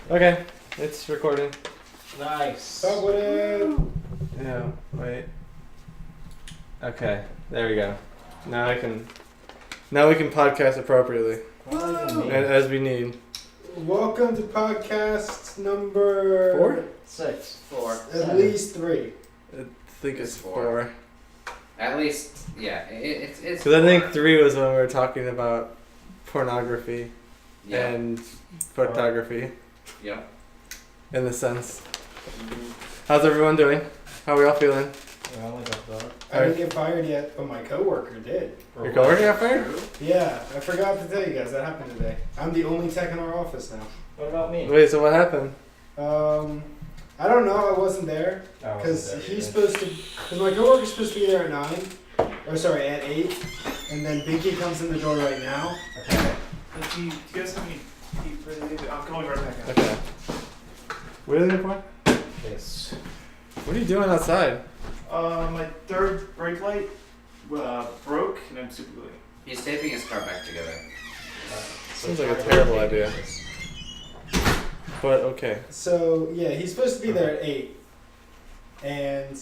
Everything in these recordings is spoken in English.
Okay, it's recording. Nice. Stop with it. Yeah, wait. Okay, there we go. Now we can podcast appropriately as we need. Welcome to podcast number 4? 6. 4. At 7. least 3. I think it's 4. At least, yeah. It's. Because I think 3 was when we were talking about pornography Yeah. and photography. Yep. In the sense. How's everyone doing? How are we all feeling? I didn't get fired yet, but my coworker did. Your coworker got fired? Yeah, I forgot to tell you guys that happened today. I'm the only tech in our office now. What about me? Wait, so what happened? I don't know. I wasn't there because because my coworker's supposed to be there at 9. Or sorry, at 8, and then Binky comes in the door right now. Okay. Do you guys have any tea for the day? I'm going right back out. Okay. What are they for? Yes. What are you doing outside? My third brake light broke, and I'm super gluing. He's taping his car back together. Seems like a terrible idea. But okay. So yeah, he's supposed to be there at 8, and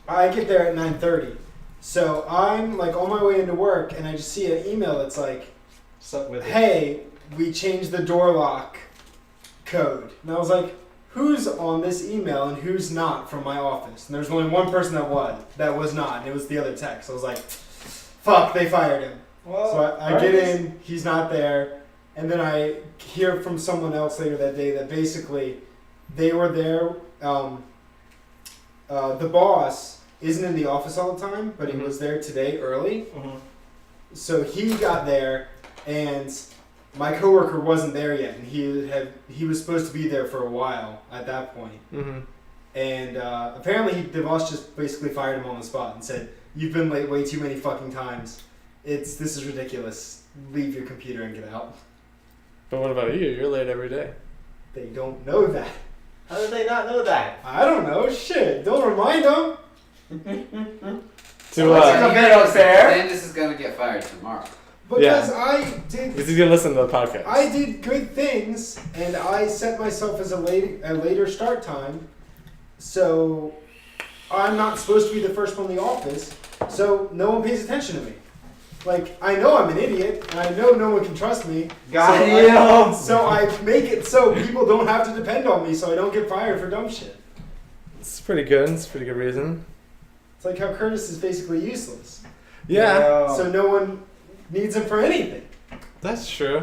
I get there at 9:30. So I'm like on my way into work, and I just see an email that's like, "Hey, we changed the door lock code." And I was like, "Who's on this email and who's not from my office?" And there's only one person that was not, and it was the other tech. So I was like, "Fuck, they fired him." Well, So I get in, he's not there, and then I hear from someone else later that day that basically they were there. The boss isn't in the office all the time, but he was there today early. Mm-hmm. So he got there, and my coworker wasn't there yet, and he was supposed to be there for a while at that point. Mm-hmm. And apparently the boss just basically fired him on the spot and said, "You've been late way too many fucking times. This is ridiculous. Leave your computer and get out." But what about you? You're late every day. They don't know that. How did they not know that? I don't know. Shit. Don't remind them. To a bit unfair. Then this is gonna get fired tomorrow. Because Because he's gonna listen to the podcast. I did good things, and I set myself as a later start time, so I'm not supposed to be the first one in the office, so no one pays attention to me. Like, I know I'm an idiot, and I know no one can trust me. So I make it so people don't have to depend on me, so I don't get fired for dumb shit. It's pretty good. It's a pretty good reason. It's like how Curtis is basically useless. Yeah. So no one needs him for anything. That's true.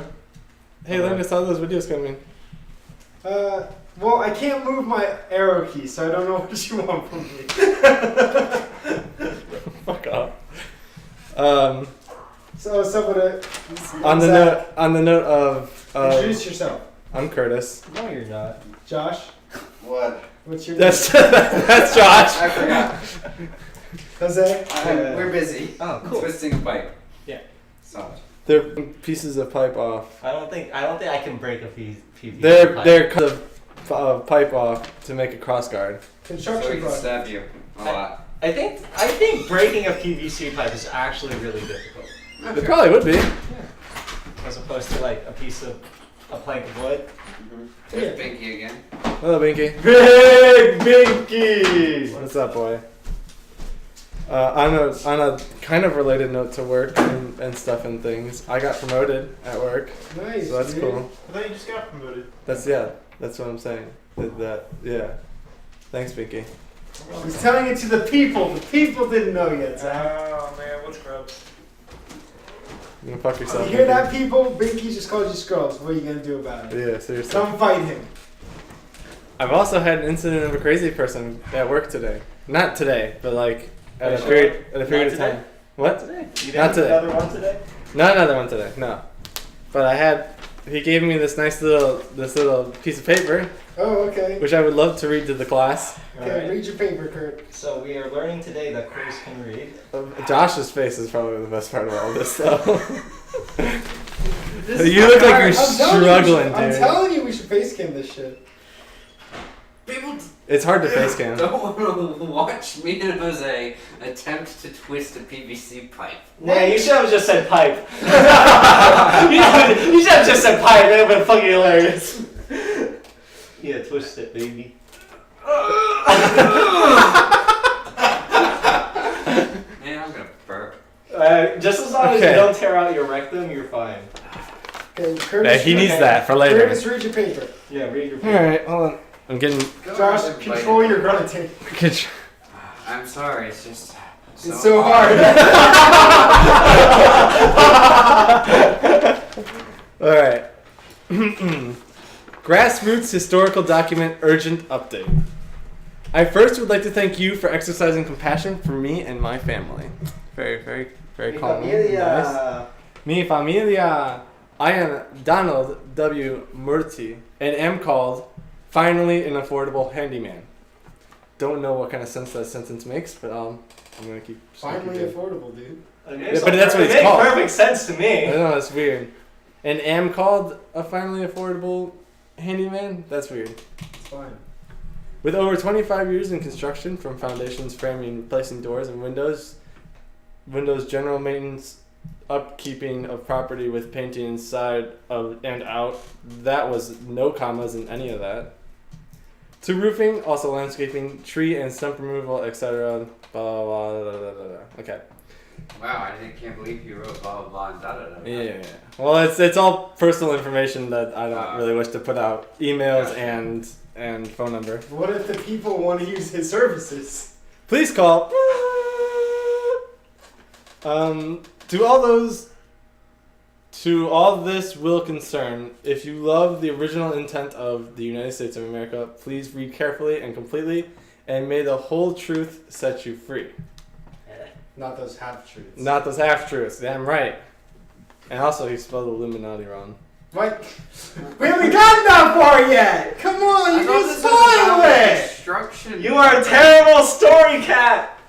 Hey, Lynn, I saw those videos coming. Well, I can't move my arrow key, so I don't know what you want from me. Fuck off. So somebody On the note of introduce yourself. I'm Curtis. No, you're not. Josh, What? what's your That's name? that's Josh. I forgot. Jose? We're busy. Oh, cool. Twisting a pipe. Yeah. So. They're pieces of pipe off. I don't think I can break a PVC pipe. They're cut of pipe off to make a cross guard. So we Construction can project. stab you a lot. I think breaking a PVC pipe is actually really difficult, It probably would be. as opposed to like a plank of wood. There's Binky again. Hello, Binky. Big Binky. What's up, boy? On a kind of related note to work and stuff and things, I got promoted at work. Nice. So that's dude. cool. I thought you just got promoted. That's what I'm saying. Yeah. Thanks, Binky. I was telling it to the people. The people didn't know yet, Zach. Oh man, what's grubs? You're gonna fuck yourself. You hear Binky. that, people? Binky just called you scrubs. What are you gonna do about it? Yeah, seriously. Come fight him. I've also had an incident of a crazy person at work today. Not today, but like at a Wait, period Not of today? time. What? Today? You Not didn't today. Another one today? Not another one today. No. But he gave me this nice little piece of paper, Oh, okay. which I would love to read to the class. Okay, Alright. read your paper, Kurt. So we are learning today that Chris can read. Josh's face is probably the best part of all this, though. You look like you're struggling, I'm dude. telling you, we should face cam this shit. People It's hard to face cam. don't want to watch me and Jose attempt to twist a PVC pipe. Yeah, you should have just said pipe. you should have just said pipe. That would have been fucking hilarious. Yeah, twist it, baby. Man, I'm gonna burp. Just as long as you don't tear out your rectum, you're fine. Okay, Curtis, He needs that for later. Curtis, read your paper. Yeah, read your All paper. right, hold on. I'm getting. Josh, control your grunting. I'm sorry, it's just It's so hard. All right. Grassroots historical document urgent update. I first would like to thank you for exercising compassion for me and my family. Very, very, very calm. Nice. Mi familia. I am Donald W. Murty and am called finally an affordable handyman. Don't know what kind of sense that sentence makes, but I'm gonna keep. Finally affordable, dude. Yeah, but that's what it's it called. makes perfect sense to I me. know, that's weird. And am called a finally affordable handyman? That's weird. It's fine. With over 25 years in construction, from foundations, framing, replacing doors and windows general maintenance, upkeeping of property with painting inside of and out, that was no commas in any of that. To roofing, also landscaping, tree and stump removal, etc. Blah, blah, blah, blah, blah, blah. Okay. Wow, can't believe you wrote blah blah blah and da da da. Yeah. Well, it's all personal information that I don't really wish to put out. Emails and phone number. What if the people want to use his services? Please call. To all this will concern, if you love the original intent of the United States of America, please read carefully and completely, and may the whole truth set you free. Not those half-truths. Not those half-truths, damn right. And also, he spelled Illuminati wrong. What? We haven't gotten that far yet! Come on, you just spoil it! Destruction. You are a terrible story cat.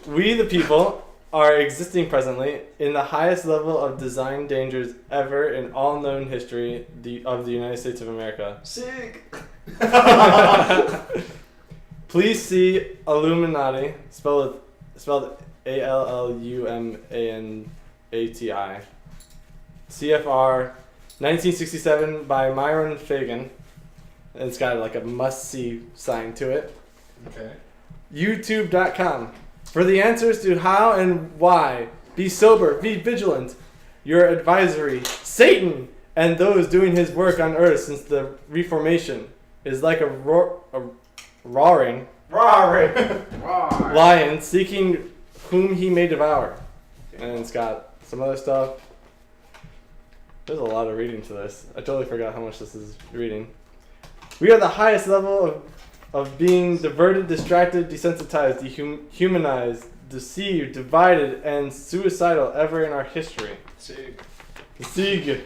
We, the people, are existing presently in the highest level of design dangers ever in all known history of the United States of America. Sick. Please see Illuminati, spelled Allumanati, CFR 1967 by Myron Fagan. It's got like a must-see sign to it. Okay. YouTube.com. For the answers to how and why, be sober, be vigilant. Your advisory, Satan, and those doing his work on earth since the Reformation, is like a roaring lion seeking whom he may devour. And it's got some other stuff. There's a lot of reading to this. I totally forgot how much this is reading. We are the highest level of being diverted, distracted, desensitized, dehumanized, deceived, divided, and suicidal ever in our history. Sieg.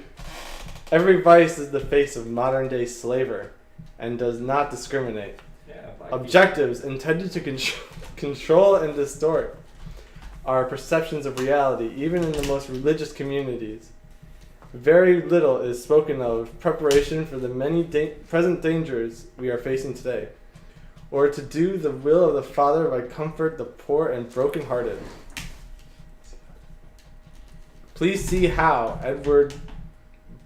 Every vice is the face of modern-day slaver and does not discriminate. Objectives intended to control and distort our perceptions of reality, even in the most religious communities. Very little is spoken of preparation for the many present dangers we are facing today, or to do the will of the Father by comfort the poor and brokenhearted. Please see how Edward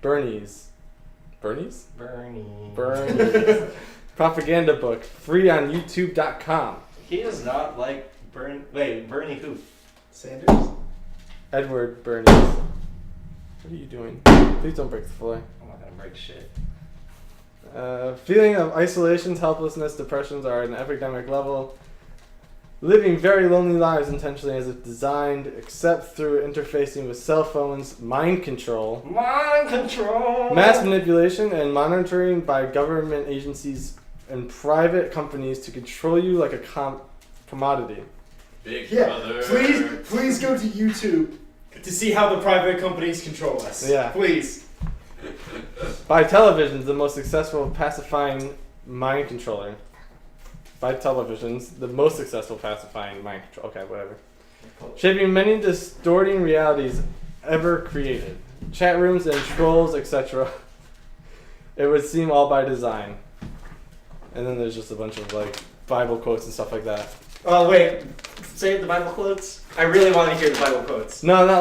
Bernays propaganda book, free on YouTube.com. He is not like Bernie who? Sanders? Edward Bernays. What are you doing? Please don't break the floor. I'm not gonna break shit. Feeling of isolation, helplessness, depressions are at an epidemic level. Living very lonely lives intentionally as if designed, except through interfacing with cell phones, mind control, mass manipulation, and monitoring by government agencies and private companies to control you like a commodity. Big Yeah, brother. please go to YouTube to see how the private companies control us. Yeah. Please. By televisions, the most successful pacifying mind controller. By televisions, the most successful pacifying mind control. Okay, whatever. Shaping many distorting realities ever created. Chat rooms and trolls, etc. It would seem all by design. and then there's just a bunch of like Bible quotes and stuff like that. Oh wait, say the Bible quotes. I really want to hear the Bible quotes. No, not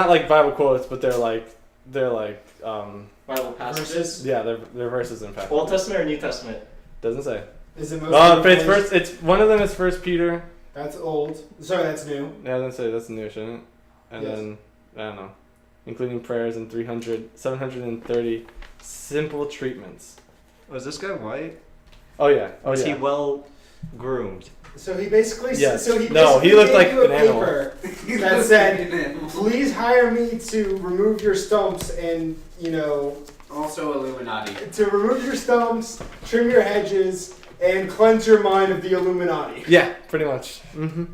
like Bible quotes, but they're like Bible passages. Verses? yeah, they're verses in fact. Old Testament or New Testament? Doesn't say. Is it Oh, mostly? it's first. It's one of them is First Peter. That's old. Sorry, that's new. Yeah, doesn't say that's new, shouldn't it? And Yes. then I don't know, including prayers and 730 simple treatments. Was this guy white? Oh yeah. Oh Was yeah. he well groomed? So he basically. Yes. So he No, he basically looked gave like you a an animal. paper that said, "Please hire me to remove your stumps and Also Illuminati. to remove your stumps, trim your hedges, and cleanse your mind of the Illuminati." Yeah, pretty much. Mm-hmm.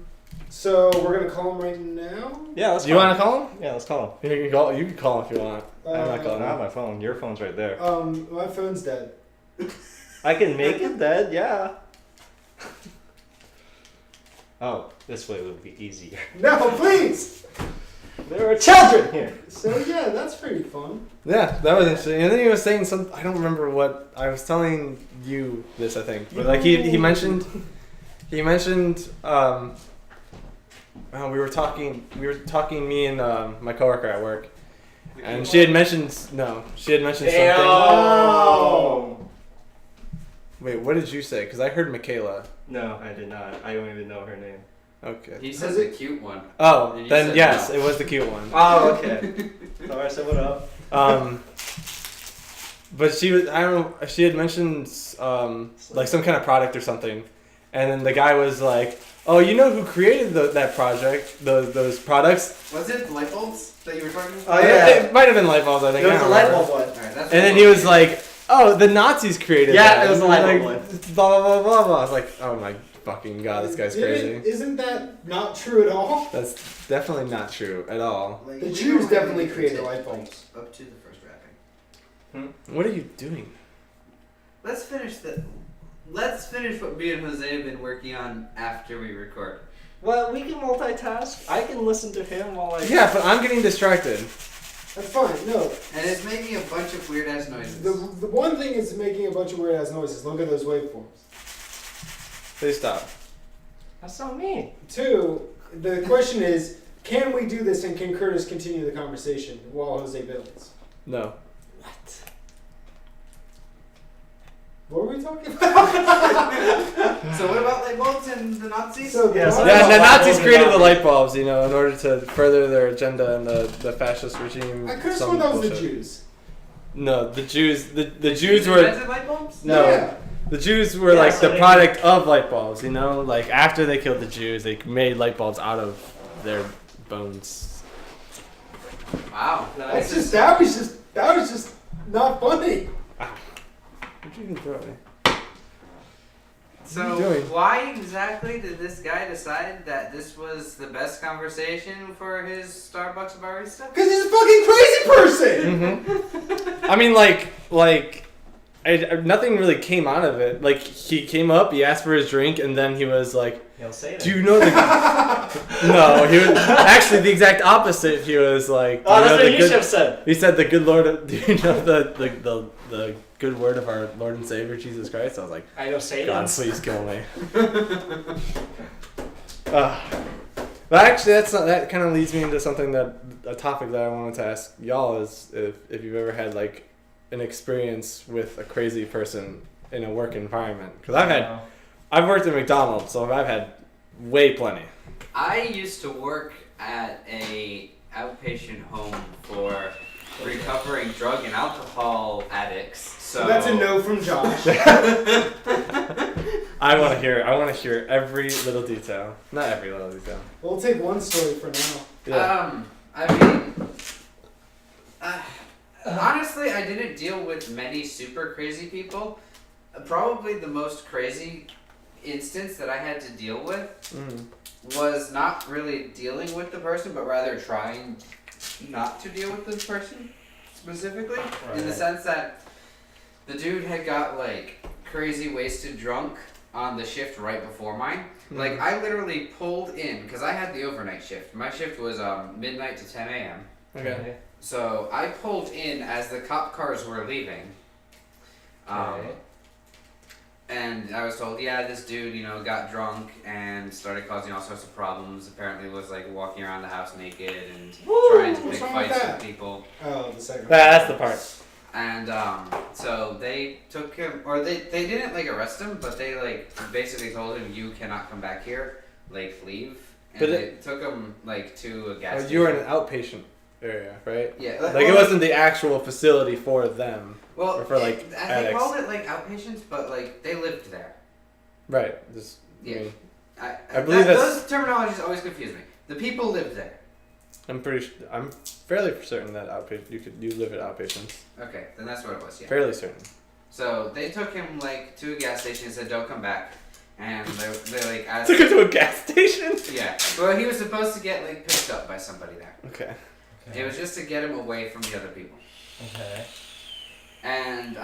So we're gonna call him right now. Yeah, let's. Do you want to call him? Yeah, let's call him. You can call him if you want. I'm not I calling don't have him. my phone. Your phone's right there. My phone's dead. I can make it dead. Yeah. Oh, this way would be easier. No, please. There are children here. So yeah, that's pretty fun. Yeah, that was interesting. And then he was saying some. I don't remember what I was telling you this. I think, but like he mentioned. We were talking. Me and my coworker at work, and she had mentioned something. Oh. Wait, what did you say? Because I heard Michaela. No, I did not. I don't even know her name. Okay. He said the cute one. Oh, And you then said yes, no. it was the cute one. Oh, okay. Alright, so what up? But she was. I don't know. She had mentioned like some kind of product or something, and then the guy was like, "Oh, you know who created that project? Those products?" Was it light bulbs that you were talking Oh, about? yeah. It might have been light bulbs. I think. It was I a don't light remember. bulb one. Alright, that's And then he was like, "Oh, the Nazis created Yeah, that." it was a And light like, bulb one. blah blah blah blah blah. I was like, "Oh my fucking god, this guy's crazy." Isn't that not true at all? That's definitely not true at all. Like, The we Jews don't definitely really created take light bulbs. Up to the first wrapping. What are you doing? Let's finish what me and Jose have been working on after we record. Well, we can multitask. I can listen to him while I. Yeah, but I'm getting distracted. That's fine. No, And it's making a bunch of weird ass noises. the one thing is making a bunch of weird ass noises. Look at those waveforms. Please stop. That's not me. Two, the question is, can we do this and can Curtis continue the conversation while Jose builds? No. What were we talking about? So what about light bulbs and the Nazis? So the Yeah, so one- Yeah, the light Nazis bulbs created are the not- light bulbs, in order to further their agenda and the fascist regime. I could have some sworn that was the bullshit. Jews. No, the Jews. The Did Jews you were. invented light bulbs? No. Yeah. The Jews were Yeah, like so the they- product of light bulbs, Like after they killed the Jews, they made light bulbs out of their bones. Wow. That's just that was just not funny. What'd you even throw at me? So What are you doing? why exactly did this guy decide that this was the best conversation for his Starbucks barista? Because he's a fucking crazy person. Mm-hmm. I mean, nothing really came out of it. Like he came up, he asked for his drink, and then he was like, He'll say "Do you know the?" No, he was actually the exact opposite. He was like, "Do Oh, you know that's the what you good-" should have said. He said, "The good Lord." Do you know the good word of our Lord and Savior Jesus Christ? I was like, I know Satan. God, please kill me. But actually, that kind of leads me into something a topic that I wanted to ask y'all is if you've ever had like an experience with a crazy person in a work environment. Because I've worked at McDonald's, so I've had way plenty. I used to work at a outpatient home for recovering drug and alcohol addicts. So That's a no from Josh. I want to hear every little detail. Not every little detail. We'll take one story for now. Yeah. I mean, honestly, I didn't deal with many super crazy people. Probably the most crazy instance that I had to deal with was not really dealing with the person, but rather trying not to deal with this person specifically, in the sense that the dude had got like crazy wasted drunk on the shift right before mine. Like I literally pulled in because I had the overnight shift. My shift was midnight to 10 a.m. Okay. So I pulled in as the cop cars were leaving. Okay. And I was told, yeah, this dude, got drunk and started causing all sorts of problems. Apparently was like walking around the house naked and trying to What's pick wrong with fights that? with people. Oh, the second. That's the part. And so they took him, or they didn't like arrest him, but they like basically told him, you cannot come back here, like leave. And But they took him like to a gas station. You were in an outpatient area, right? Yeah. Like it wasn't the actual facility for them. Well, or for, like, they addicts. called it like outpatients, but like they lived there. Right. Just, Yeah. I mean, I believe those terminologies always confuse me. The people lived there. I'm fairly certain that you live at outpatients. Okay, then that's what it was. Yeah. Fairly certain. So they took him like to a gas station and said, "Don't come back." And they like asked. Took him to a gas station. Yeah. Well, he was supposed to get like picked up by somebody there. Okay. It was just to get him away from the other people. Okay. And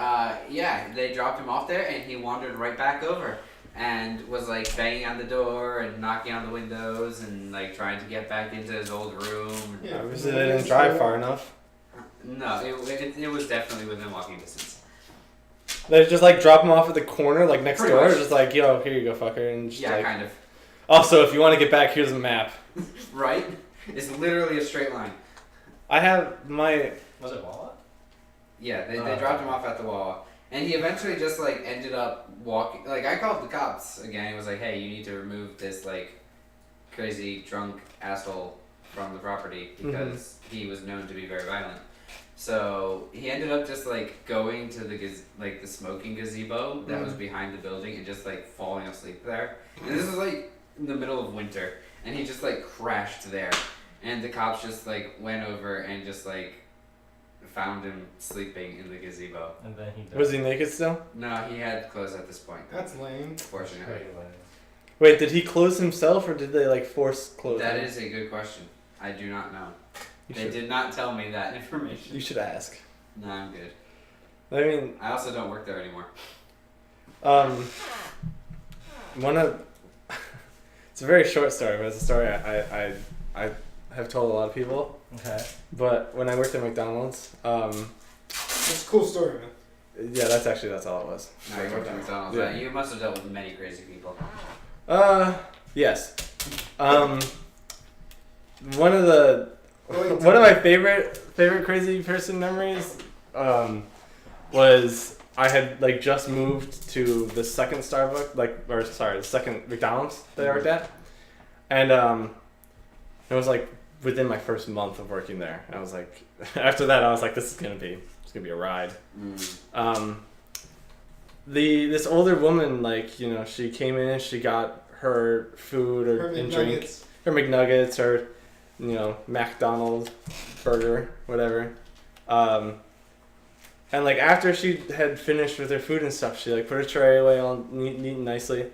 yeah, they dropped him off there, and he wandered right back over, and was like banging on the door and knocking on the windows and like trying to get back into his old room. Yeah. Obviously, they didn't drive far enough. No, it was definitely within walking distance. They just like drop him off at the corner, like next Pretty door. much. Just like, yo, here you go, fucker, and just Yeah, like. kind of. Also, if you want to get back, here's a map. Right? It's literally a straight line. I have my. Was it Wawa? Yeah, they dropped him off at the wall. And he eventually just like ended up walking. Like I called the cops again. He was like, "Hey, you need to remove this like crazy drunk asshole from the property because he was known to be very violent." So he ended up just like going to the the smoking gazebo that was behind the building and just like falling asleep there. And this was like in the middle of winter, and he just like crashed there. And the cops just like went over and just like found him sleeping in the gazebo. And then he died. Was he naked still? No, he had clothes at this point. That's lame. Fortunately. Wait, did he close himself or did they like force close That him? is a good question. I do not know. You They should, did not tell me that information. you should ask. No, I'm good. I mean, I also don't work there anymore. one of it's a very short story, but it's a story I have told a lot of people. Okay. But when I worked at McDonald's, It's a cool story, man. yeah, that's all it was. No, you worked at McDonald's. Yeah. Right? You must have dealt with many crazy people. Yes. One of Wait, my favorite crazy person memories was I had like just moved to the second the second McDonald's that I worked at, and it was like within my first month of working there. And I was like, after that, I was like, it's gonna be a ride. This older woman, like, she came in, she got her food or and drink, McNuggets. her McNuggets, her McDonald's burger, whatever. And like after she had finished with her food and stuff, she like put her tray away all neat and nicely,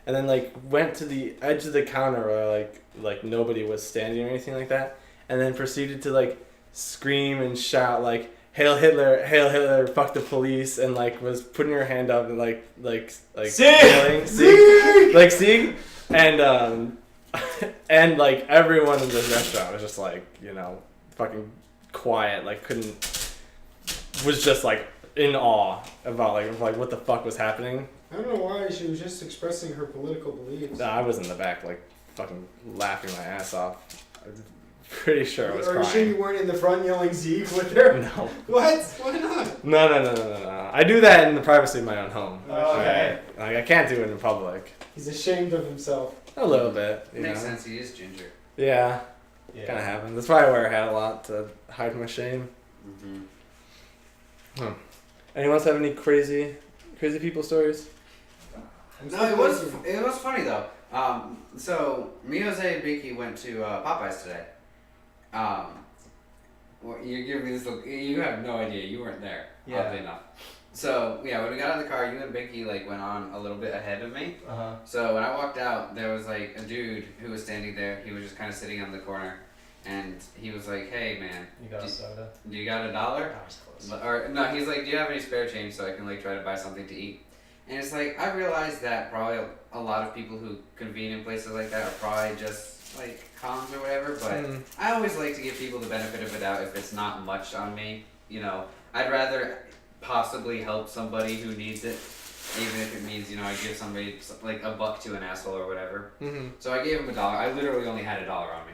and then like went to the edge of the counter where like nobody was standing or anything like that, and then proceeded to like scream and shout like Hail Hitler, fuck the police, and like was putting her hand up and like yelling, Sieg, and and like everyone in this restaurant was just like fucking quiet, like was just like in awe about like what the fuck was happening. I don't know why she was just expressing her political beliefs. I was in the back like fucking laughing my ass off. I'm pretty sure I was Are you crying. sure you weren't in the front yelling Zeke with her? No. What? Why not? No. I do that in the privacy of my own home. Okay. Like I can't do it in public. He's ashamed of himself. A little bit. You Makes know? sense. He is ginger. Yeah. Kind of happens. That's why I wear a hat a lot to hide my shame. Mm-hmm. Anyone else have any crazy people stories? No, it was funny though. So me, Jose, and Binky went to Popeyes today. Well, you give me this look. You have no idea. You weren't there. Yeah. Oddly enough. So yeah, when we got out of the car, you and Binky like went on a little bit ahead of me. So when I walked out, there was like a dude who was standing there. He was just kind of sitting on the corner, and he was like, "Hey man, You got a soda? do you got $1?" I was close. Or no, he's like, "Do you have any spare change so I can like try to buy something to eat?" And it's like I realized that probably a lot of people who convene in places like that are probably just like cons or whatever. But I always like to give people the benefit of the doubt if it's not much on me. I'd rather possibly help somebody who needs it even if it means, I give somebody like $1 to an asshole or whatever. Mm-hmm. So I gave him $1. I literally only had $1 on me.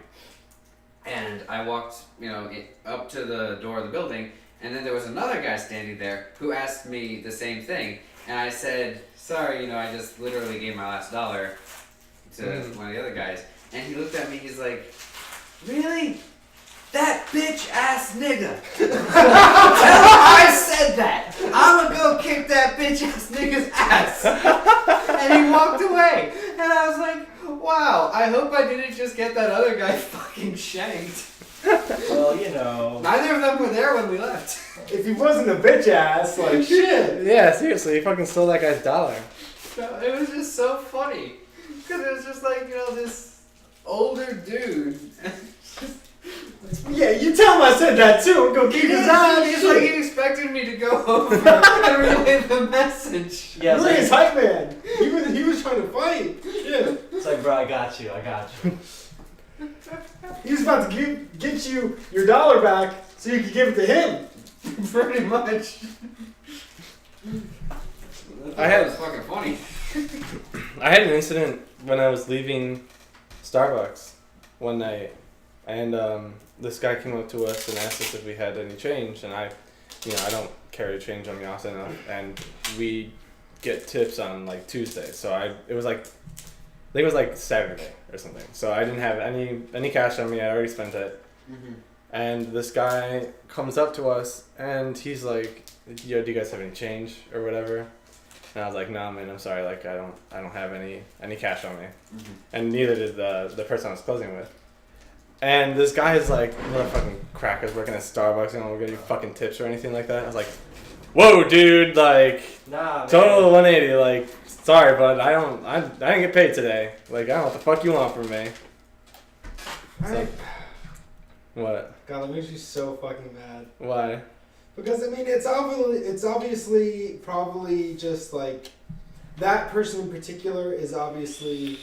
And I walked, up to the door of the building, and then there was another guy standing there who asked me the same thing. And I said, sorry, I just literally gave my last $1 to one of the other guys. And he looked at me, he's like, really? That bitch ass nigga. Tell him I said that. I'm gonna go kick that bitch ass nigga's ass. And he walked away. And I was like, wow, I hope I didn't just get that other guy fucking shanked. Well, Neither of them were there when we left. If he wasn't a bitch ass, like shit. Yeah, seriously, you fucking stole that guy's $1. So it was just so funny. Because it was just like, this older dude. Yeah, you tell him I said that too. Go kick his ass. He's like, he expected me to go over and relay the message. Yeah, Look at his hype man. He was trying to fight. Yeah. it's like, bro, I got you. He was about to get you your $1 back so you could give it to him. Pretty much. That was fucking funny. I had an incident when I was leaving Starbucks one night, and this guy came up to us and asked us if we had any change, and I don't carry change on me often enough, and we get tips on like Tuesday, so I think it was like Saturday or something, so I didn't have any cash on me. I already spent it. And this guy comes up to us and he's like, yo, do you guys have any change or whatever? And I was like, nah, man, I'm sorry, like I don't have any cash on me. And neither did the person I was closing with. And this guy is like, motherfucking crackers working at Starbucks, we're gonna give you fucking tips or anything like that. I was like, whoa, dude, like, Nah, total 180, like, sorry, but I didn't get paid today. Like, I don't know what the fuck you want from me. So, what? God, that makes me so fucking mad. Why? Because it's obviously probably just like that person in particular is obviously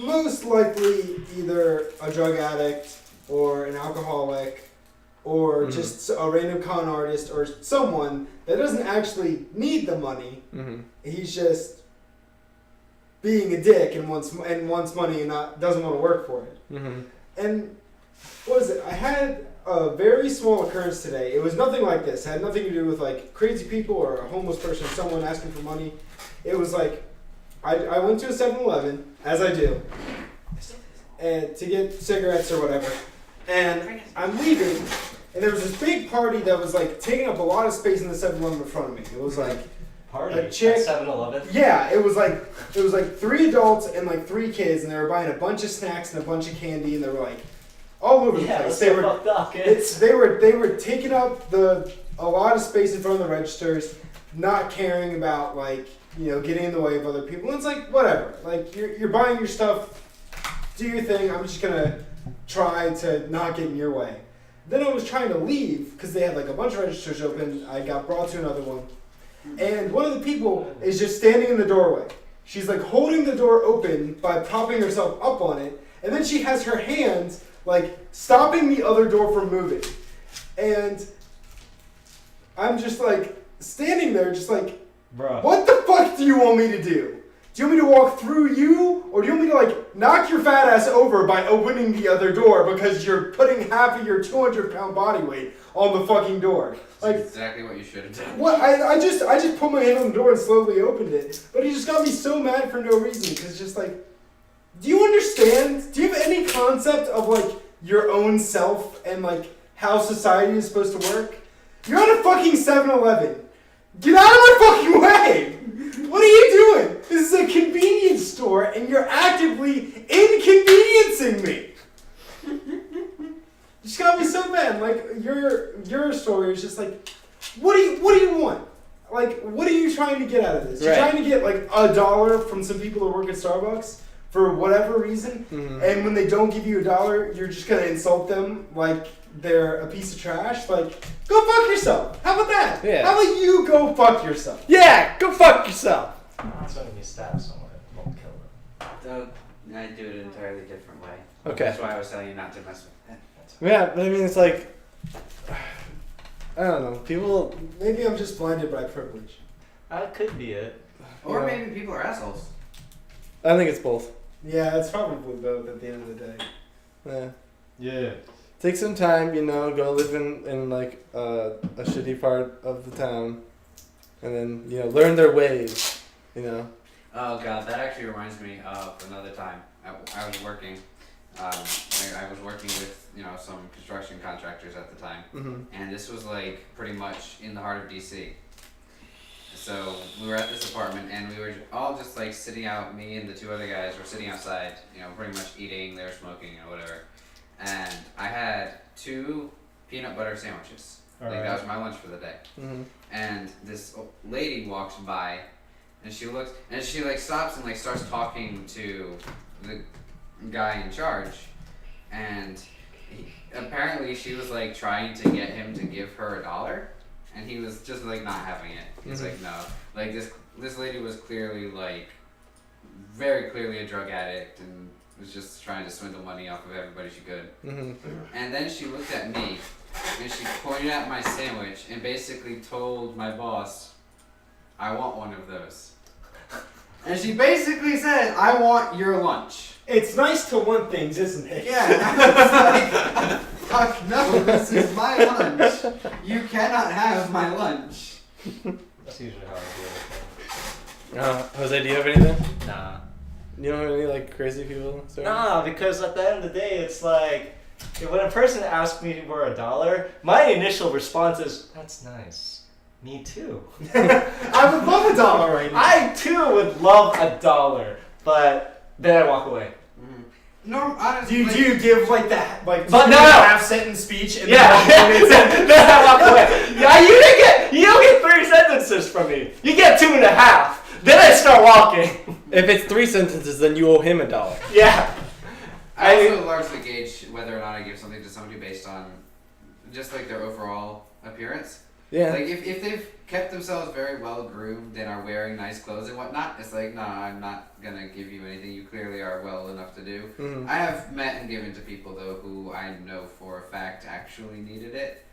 most likely either a drug addict or an alcoholic or just a random con artist or someone that doesn't actually need the money. He's just being a dick and wants money and doesn't want to work for it. And what was it? I had a very small occurrence today. It was nothing like this. It had nothing to do with like crazy people or a homeless person, someone asking for money. It was like I went to a 7-Eleven, as I do, and to get cigarettes or whatever. And I'm leaving, and there was this big party that was like taking up a lot of space in the 7-Eleven in front of me. It was like party a chick. At 7-Eleven. Yeah, it was like 3 adults and like 3 kids, and they were buying a bunch of snacks and a bunch of candy, and they were like all over the place. They were fucked up, kids. they were taking up a lot of space in front of the registers, not caring about like getting in the way of other people. And it's like whatever. Like you're buying your stuff, do your thing. I'm just gonna try to not get in your way. Then I was trying to leave because they had like a bunch of registers open. I got brought to another one, and one of the people is just standing in the doorway. She's like holding the door open by propping herself up on it, and then she has her hands like stopping the other door from moving. And I'm just like standing there just like, Bruh. What the fuck do you want me to do? Do you want me to walk through you? Or do you want me to like knock your fat ass over by opening the other door because you're putting half of your 200-pound body weight on the fucking door? Like That's exactly what you should have done. what? I just put my hand on the door and slowly opened it. But he just got me so mad for no reason because just like, do you understand? Do you have any concept of like your own self and like how society is supposed to work? You're at a fucking 7-Eleven. Get out of my fucking way! What are you doing? This is a convenience store and you're actively inconveniencing me. Just got me so mad. Like your story is just like, what do you want? Like, what are you trying to get out of this? You're trying to get like $1 from some people that work at Starbucks for whatever reason, and when they don't give you $1, you're just gonna insult them like they're a piece of trash. Like, go fuck yourself. How about that? Yeah. How about you go fuck yourself? Yeah, go fuck yourself. That's when you stab someone. It won't kill them. I do it an entirely different way. Okay. That's why I was telling you not to mess with it. Yeah, but I mean, it's like, I don't know, people. Maybe I'm just blinded by privilege. That could be it. Or Yeah. maybe people are assholes. I think it's both. Yeah, it's probably both at the end of the day. Yeah. Yeah. Take some time, go live in like a shitty part of the town, and then learn their ways. Oh god, that actually reminds me of another time. I was working. I was working with some construction contractors at the time, and this was like pretty much in the heart of DC. So we were at this apartment, and we were all just like sitting out. Me and the two other guys were sitting outside, pretty much eating. They were smoking or whatever. And I had 2 peanut butter sandwiches. That was my lunch for the day. And this lady walks by, and she looks, and she like stops and like starts talking to the guy in charge, and apparently she was like trying to get him to give her $1, and he was just like not having it. He's like, no, like this lady was clearly like very clearly a drug addict and was just trying to swindle money off of everybody she could. And then she looked at me, and she pointed at my sandwich and basically told my boss, I want one of those. And she basically said, I want your lunch. It's nice to want things, isn't it? Yeah, I was like, fuck no, this is my lunch. You cannot have my lunch. That's usually how I deal with Jose, do you have anything? it. Nah. You don't have any like crazy people? Nah, because at the end of the day, it's like when a person asks me for $1, my initial response is, "That's nice. Me too." I would love $1 right now. I too would love $1, but then I walk away. No, honestly. Do you give like that But two and no! a half sentence speech? And Yeah, then then I walk away. Yeah, you don't get 3 sentences from me. You get 2.5. Then I start walking. If it's 3 sentences, then you owe him $1. Yeah. I also largely gauge whether or not I give something to somebody based on just like their overall appearance. Yeah. Like if they've kept themselves very well groomed and are wearing nice clothes and whatnot, it's like, nah, I'm not gonna give you anything. You clearly are well enough to do. I have met and given to people though who I know for a fact actually needed it.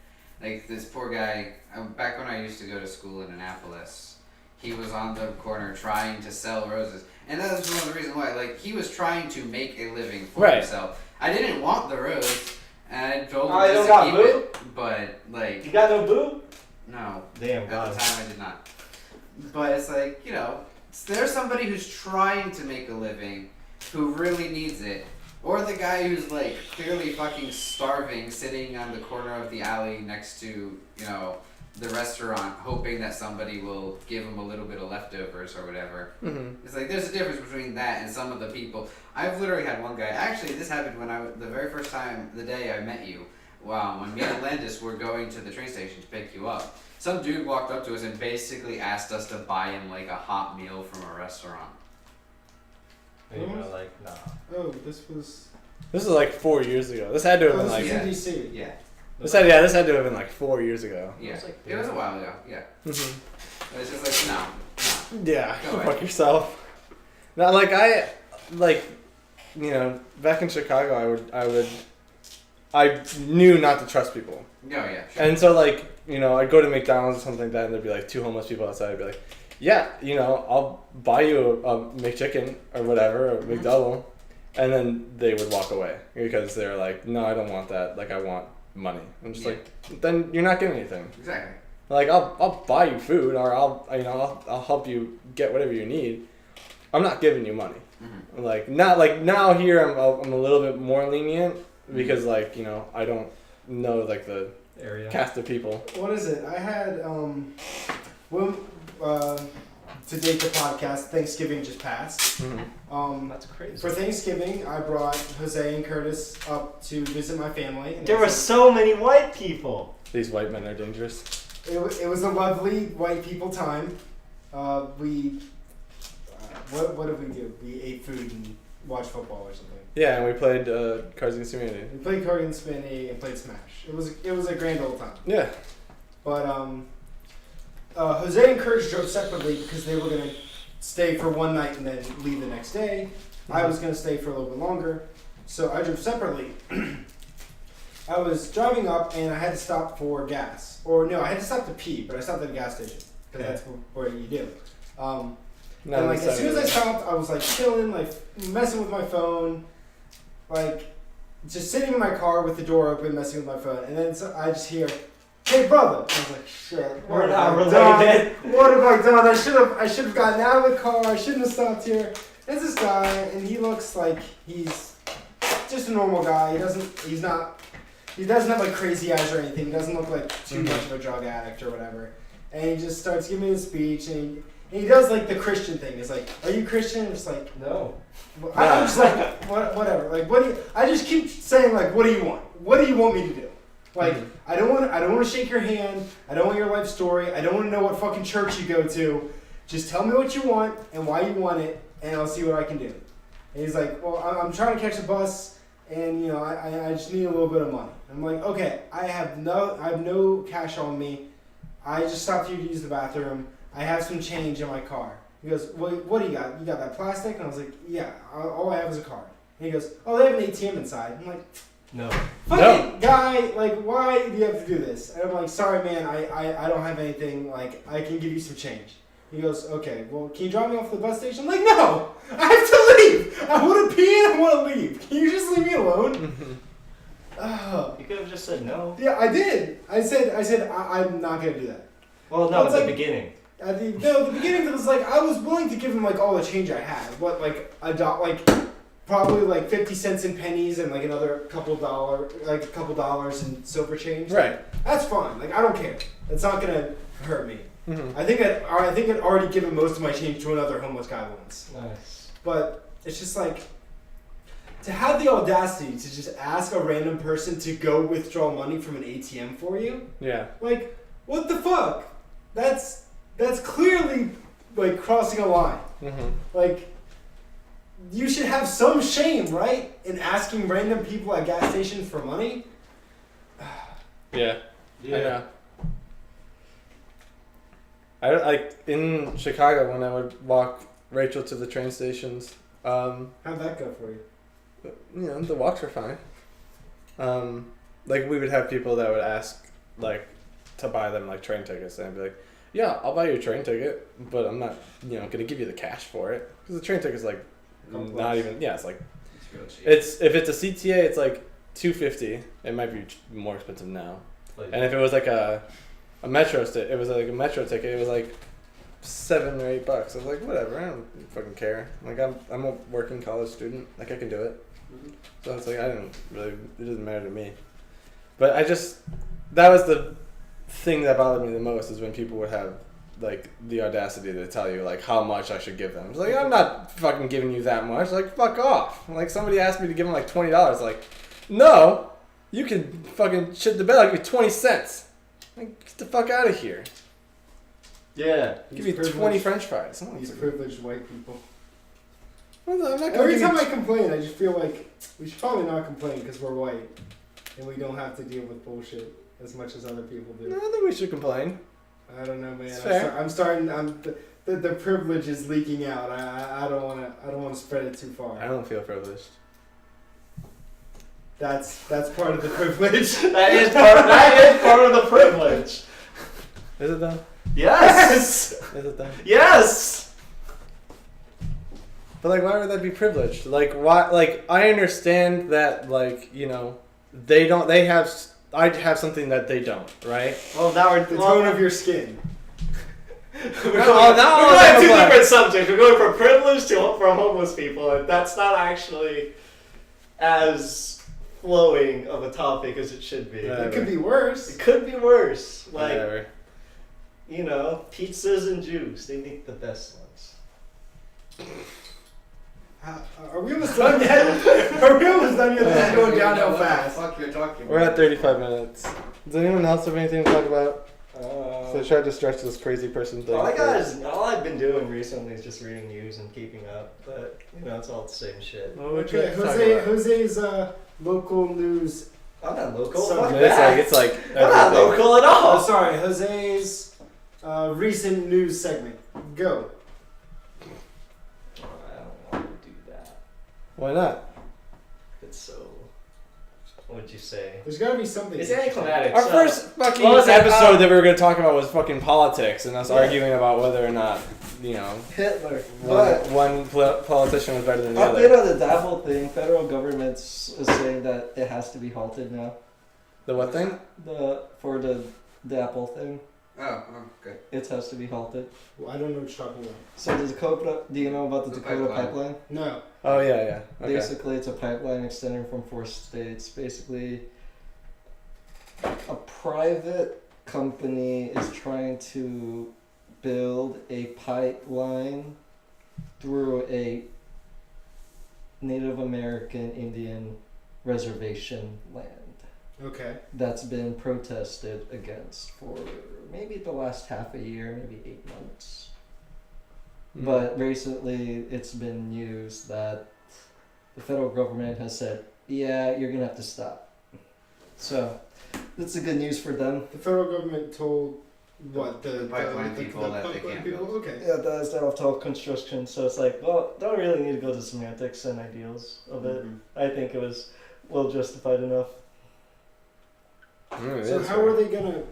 Like this poor guy, back when I used to go to school in Annapolis, he was on the corner trying to sell roses. And that was one of the reasons why, like, he was trying to make a living for himself. I didn't want the rose, and I told him you just don't to got keep boo? it, but, like, You got no boo? no. Damn, At God. the time, I did not. But it's like, there's somebody who's trying to make a living, who really needs it. Or the guy who's, like, clearly fucking starving, sitting on the corner of the alley next to, the restaurant, hoping that somebody will give him a little bit of leftovers or whatever. It's like, there's a difference between that and some of the people. I've literally had one guy, actually, this happened when the very first time, the day I met you, when me and Landis were going to the train station to pick you up. Some dude walked up to us and basically asked us to buy him, like, a hot meal from a restaurant. And you were like, nah. Oh, this was. This is like 4 years ago. This had to have been This like. was yeah. in DC. Yeah. This had to have been like 4 years ago. Yeah. was like It was a while ago, yeah. It's just like, no. Yeah, Go go away. fuck yourself. Now, back in Chicago, I knew not to trust people. No, yeah, sure. And so, I'd go to McDonald's or something like that, and there'd be like 2 homeless people outside. I'd be like, yeah, I'll buy you a McChicken or whatever, or McDouble. And then they would walk away because they're like, no, I don't want that. Like, I want money. I'm just like, then you're not getting anything. Exactly. Like, I'll buy you food, or I'll help you get whatever you need. I'm not giving you money. Now here I'm a little bit more lenient because I don't know the Area. cast of people. What is it? I had to date the podcast. Thanksgiving just passed. That's crazy. For Thanksgiving, I brought Jose and Curtis up to visit my family. And There were so many white people. These white men are dangerous. It was a lovely white people time. What did we do? We ate food and watched football or something. Yeah, and we played Cards Against Humanity. We played Card Against Humanity and played Smash. It was a grand old time. Yeah. But Jose and Curtis drove separately because they were gonna stay for one night and then leave the next day. I was gonna stay for a little bit longer, so I drove separately. I was driving up and I had to stop for gas. Or no, I had to stop to pee, but I stopped at a gas station. because that's what you do. No, And like as soon as I that's stopped, I was like chilling, like messing with my phone, like just sitting in my car with the door open, messing with my phone, and then I just hear, "Hey, brother!" I was like, "Shit, We're what not have I done? related. What have I done? I should have gotten out of the car. I shouldn't have stopped here." There's this guy, and he looks like he's just a normal guy. He doesn't have like crazy eyes or anything. He doesn't look like too much of a drug addict or whatever. And he just starts giving me a speech, and he does like the Christian thing. He's like, "Are you Christian?" I'm just like, No. I'm just like, whatever. Like, what do you? I just keep saying like, "What do you want? What do you want me to do?" Like, I don't want to shake your hand. I don't want your life story. I don't want to know what fucking church you go to. Just tell me what you want and why you want it, and I'll see what I can do. And he's like, "Well, I'm trying to catch a bus, and you know, I just need a little bit of money." I'm like, "Okay, I have no cash on me. I just stopped here to use the bathroom. I have some change in my car." He goes, "Well, what do you got? You got that plastic?" And I was like, "Yeah, all I have is a card." And he goes, "Oh, they have an ATM inside." I'm like, No. "Fucking guy, like, why do you have to do this?" And I'm like, "Sorry, man, I don't have anything. Like, I can give you some change." He goes, "Okay, well, can you drop me off to the bus station?" I'm like, "No, I have to leave. I want to pee and I want to leave. Can you just leave me alone?" You could have just said no. Yeah, I did. I said, I'm not gonna do that. Well, no, It's at the like- beginning. At the beginning, it was like I was willing to give him like all the change I had. What, like probably like 50 cents in pennies and like another couple dollars in silver change. Right. That's fine. Like, I don't care. It's not gonna hurt me. Mm-hmm. I think I'd already given most of my change to another homeless guy once. Nice. But it's just like to have the audacity to just ask a random person to go withdraw money from an ATM for you. Yeah. Like, what the fuck? That's clearly like crossing a line. Mm-hmm. Like, you should have some shame, right, in asking random people at gas stations for money. Yeah. I know. I like in Chicago when I would walk Rachel to the train stations. How'd that go for you? You know, the walks were fine. Like we would have people that would ask like to buy them like train tickets, and I'd be like, "Yeah, I'll buy you a train ticket, but I'm not, gonna give you the cash for it because the train ticket's like not even. Yeah, it's like It's real cheap. it's if it's a CTA, it's like $250. It might be more expensive now. And if it was like a metro it was like a metro ticket. It was like $7 or $8. I was like, whatever. I don't fucking care. Like I'm a working college student. Like I can do it. So it's like it doesn't matter to me. But that was the thing that bothered me the most is when people would have like the audacity to tell you like how much I should give them. It's like I'm not fucking giving you that much. Like fuck off. Like somebody asked me to give them like $20. Like no, you can fucking shit the bed. I'll give you 20 cents. Like get the fuck out of here. Yeah. Give me 20 French fries. These privileged white people. I'm not gonna Every give time you I complain, I just feel like we should probably not complain because we're white and we don't have to deal with bullshit as much as other people do. No, I think we should complain. I don't know, man. It's fair. I'm starting. The privilege is leaking out. I don't want to spread it too far. I don't feel privileged. That's part of the privilege. That is part of the privilege. Is it though? Yes. Is it though? Yes. But like, why would that be privileged? Like, why? Like, I understand that, like, they don't. They have. I have something that they don't, right? Well, now we're The tone of your skin. we're No, going, no, we're going no, two no. different subjects. We're going from privilege from homeless people, and that's not actually as flowing of a topic as it should be. Yeah. It could be worse. It could be worse. Like, Whatever. pizzas and juice. They make the best ones. Are we almost done yet? Are we almost done yet? This is going downhill fast. What the fuck you're talking about? We're at 35 minutes. Does anyone else have anything to talk about? So try to stretch this crazy person thing. All I've been doing recently is just reading news and keeping up, but it's all the same shit. What would you Okay, like to talk about? Jose's local news. I'm not local. So- Fuck It's that. like I'm not everything. local at Oh, all. sorry, Jose's recent news segment. Go. I don't want to do that. Why not? It's so. would you say? There's got to be something. It's anticlimactic. Our so- first fucking What was it? episode that we were going to talk about was fucking politics and us Yeah. arguing about whether or not, you know, Hitler. But one politician was better than the update other. on the Dabble thing. Federal government is saying that it has to be halted now. The what thing? For the Apple thing, Oh, good. it has to be halted. Well, I don't know what you're talking about. So the Dakota, do you know about the The Dakota pipeline. pipeline? No. Oh, yeah. Okay. Basically, it's a pipeline extending from 4 states. Basically, a private company is trying to build a pipeline through a Native American Indian reservation land Okay. that's been protested against for maybe the last half a year, maybe 8 months. Mm. But recently, it's been news that the federal government has said, "Yeah, you're gonna have to stop." So that's the good news for them. The federal government told what the pipeline people that they pipeline can't people? build. Okay. Yeah, that's that off construction. So it's like, well, don't really need to go to semantics and ideals of it. I think it was well justified enough. So how were they gonna?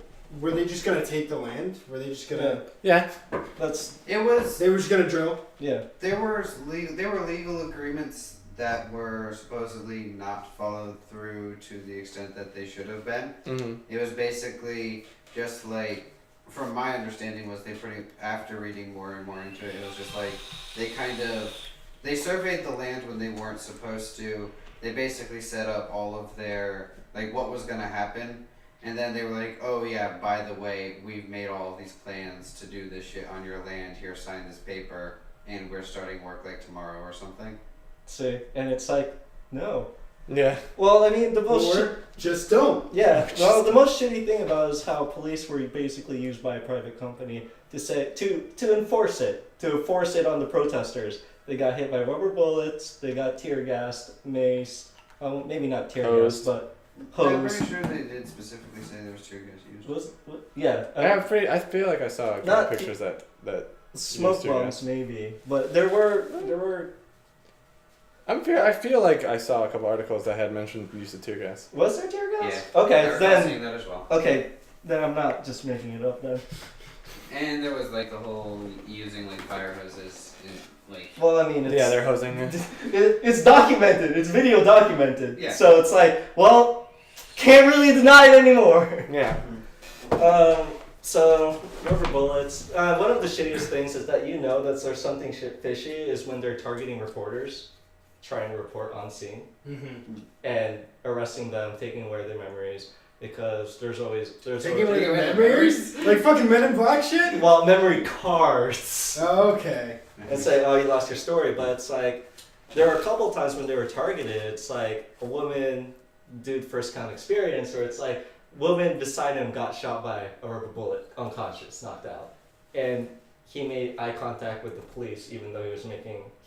Were they just gonna take the land? Were they just gonna? Yeah. That's It was. They were just gonna drill. yeah. There were legal agreements that were supposedly not followed through to the extent that they should have been. Mm-hmm. It was basically just like, from my understanding, was after reading more and more into it, it was just like they surveyed the land when they weren't supposed to. They basically set up all of their like what was gonna happen, and then they were like, oh yeah, by the way, we've made all of these plans to do this shit on your land. Here, sign this paper, and we're starting work like tomorrow or something. See, and it's like, no. Yeah. Well, I mean, the most Or just don't. yeah. Well, the most shitty thing about it is how police were basically used by a private company to say to enforce it on the protesters. They got hit by rubber bullets. They got tear gassed, maced. Maybe not tear Hosed. gassed, but I'm hosed. pretty sure they did specifically say there was tear gas used. Yeah. I feel like I saw a couple Not- pictures that Smoke used tear bombs, gas. maybe, but there were. I feel like I saw a couple articles that had mentioned the use of tear gas. Was there tear gas? Yeah. I Okay, recall then. seeing that as well. Okay, then I'm not just making it up then. And there was like the whole using like fire hoses in like Well, I mean, it's, Yeah, they're hosing. it's documented. It's video documented. Yeah. So it's like, well, can't really deny it anymore. Yeah. So rubber bullets. One of the shittiest things is that that there's something fishy is when they're targeting reporters, trying to report on scene, Mm-hmm. and arresting them, taking away their memories, because there's Taking away Taking the away memories? Like fucking Men in Black shit? well, memory cards. Okay. And say, oh, you lost your story. But it's like, there were a couple times when they were targeted. It's like a woman, dude, first-hand experience, or it's like, woman beside him got shot by a rubber bullet, unconscious, knocked out. And he made eye contact with the police, even though he was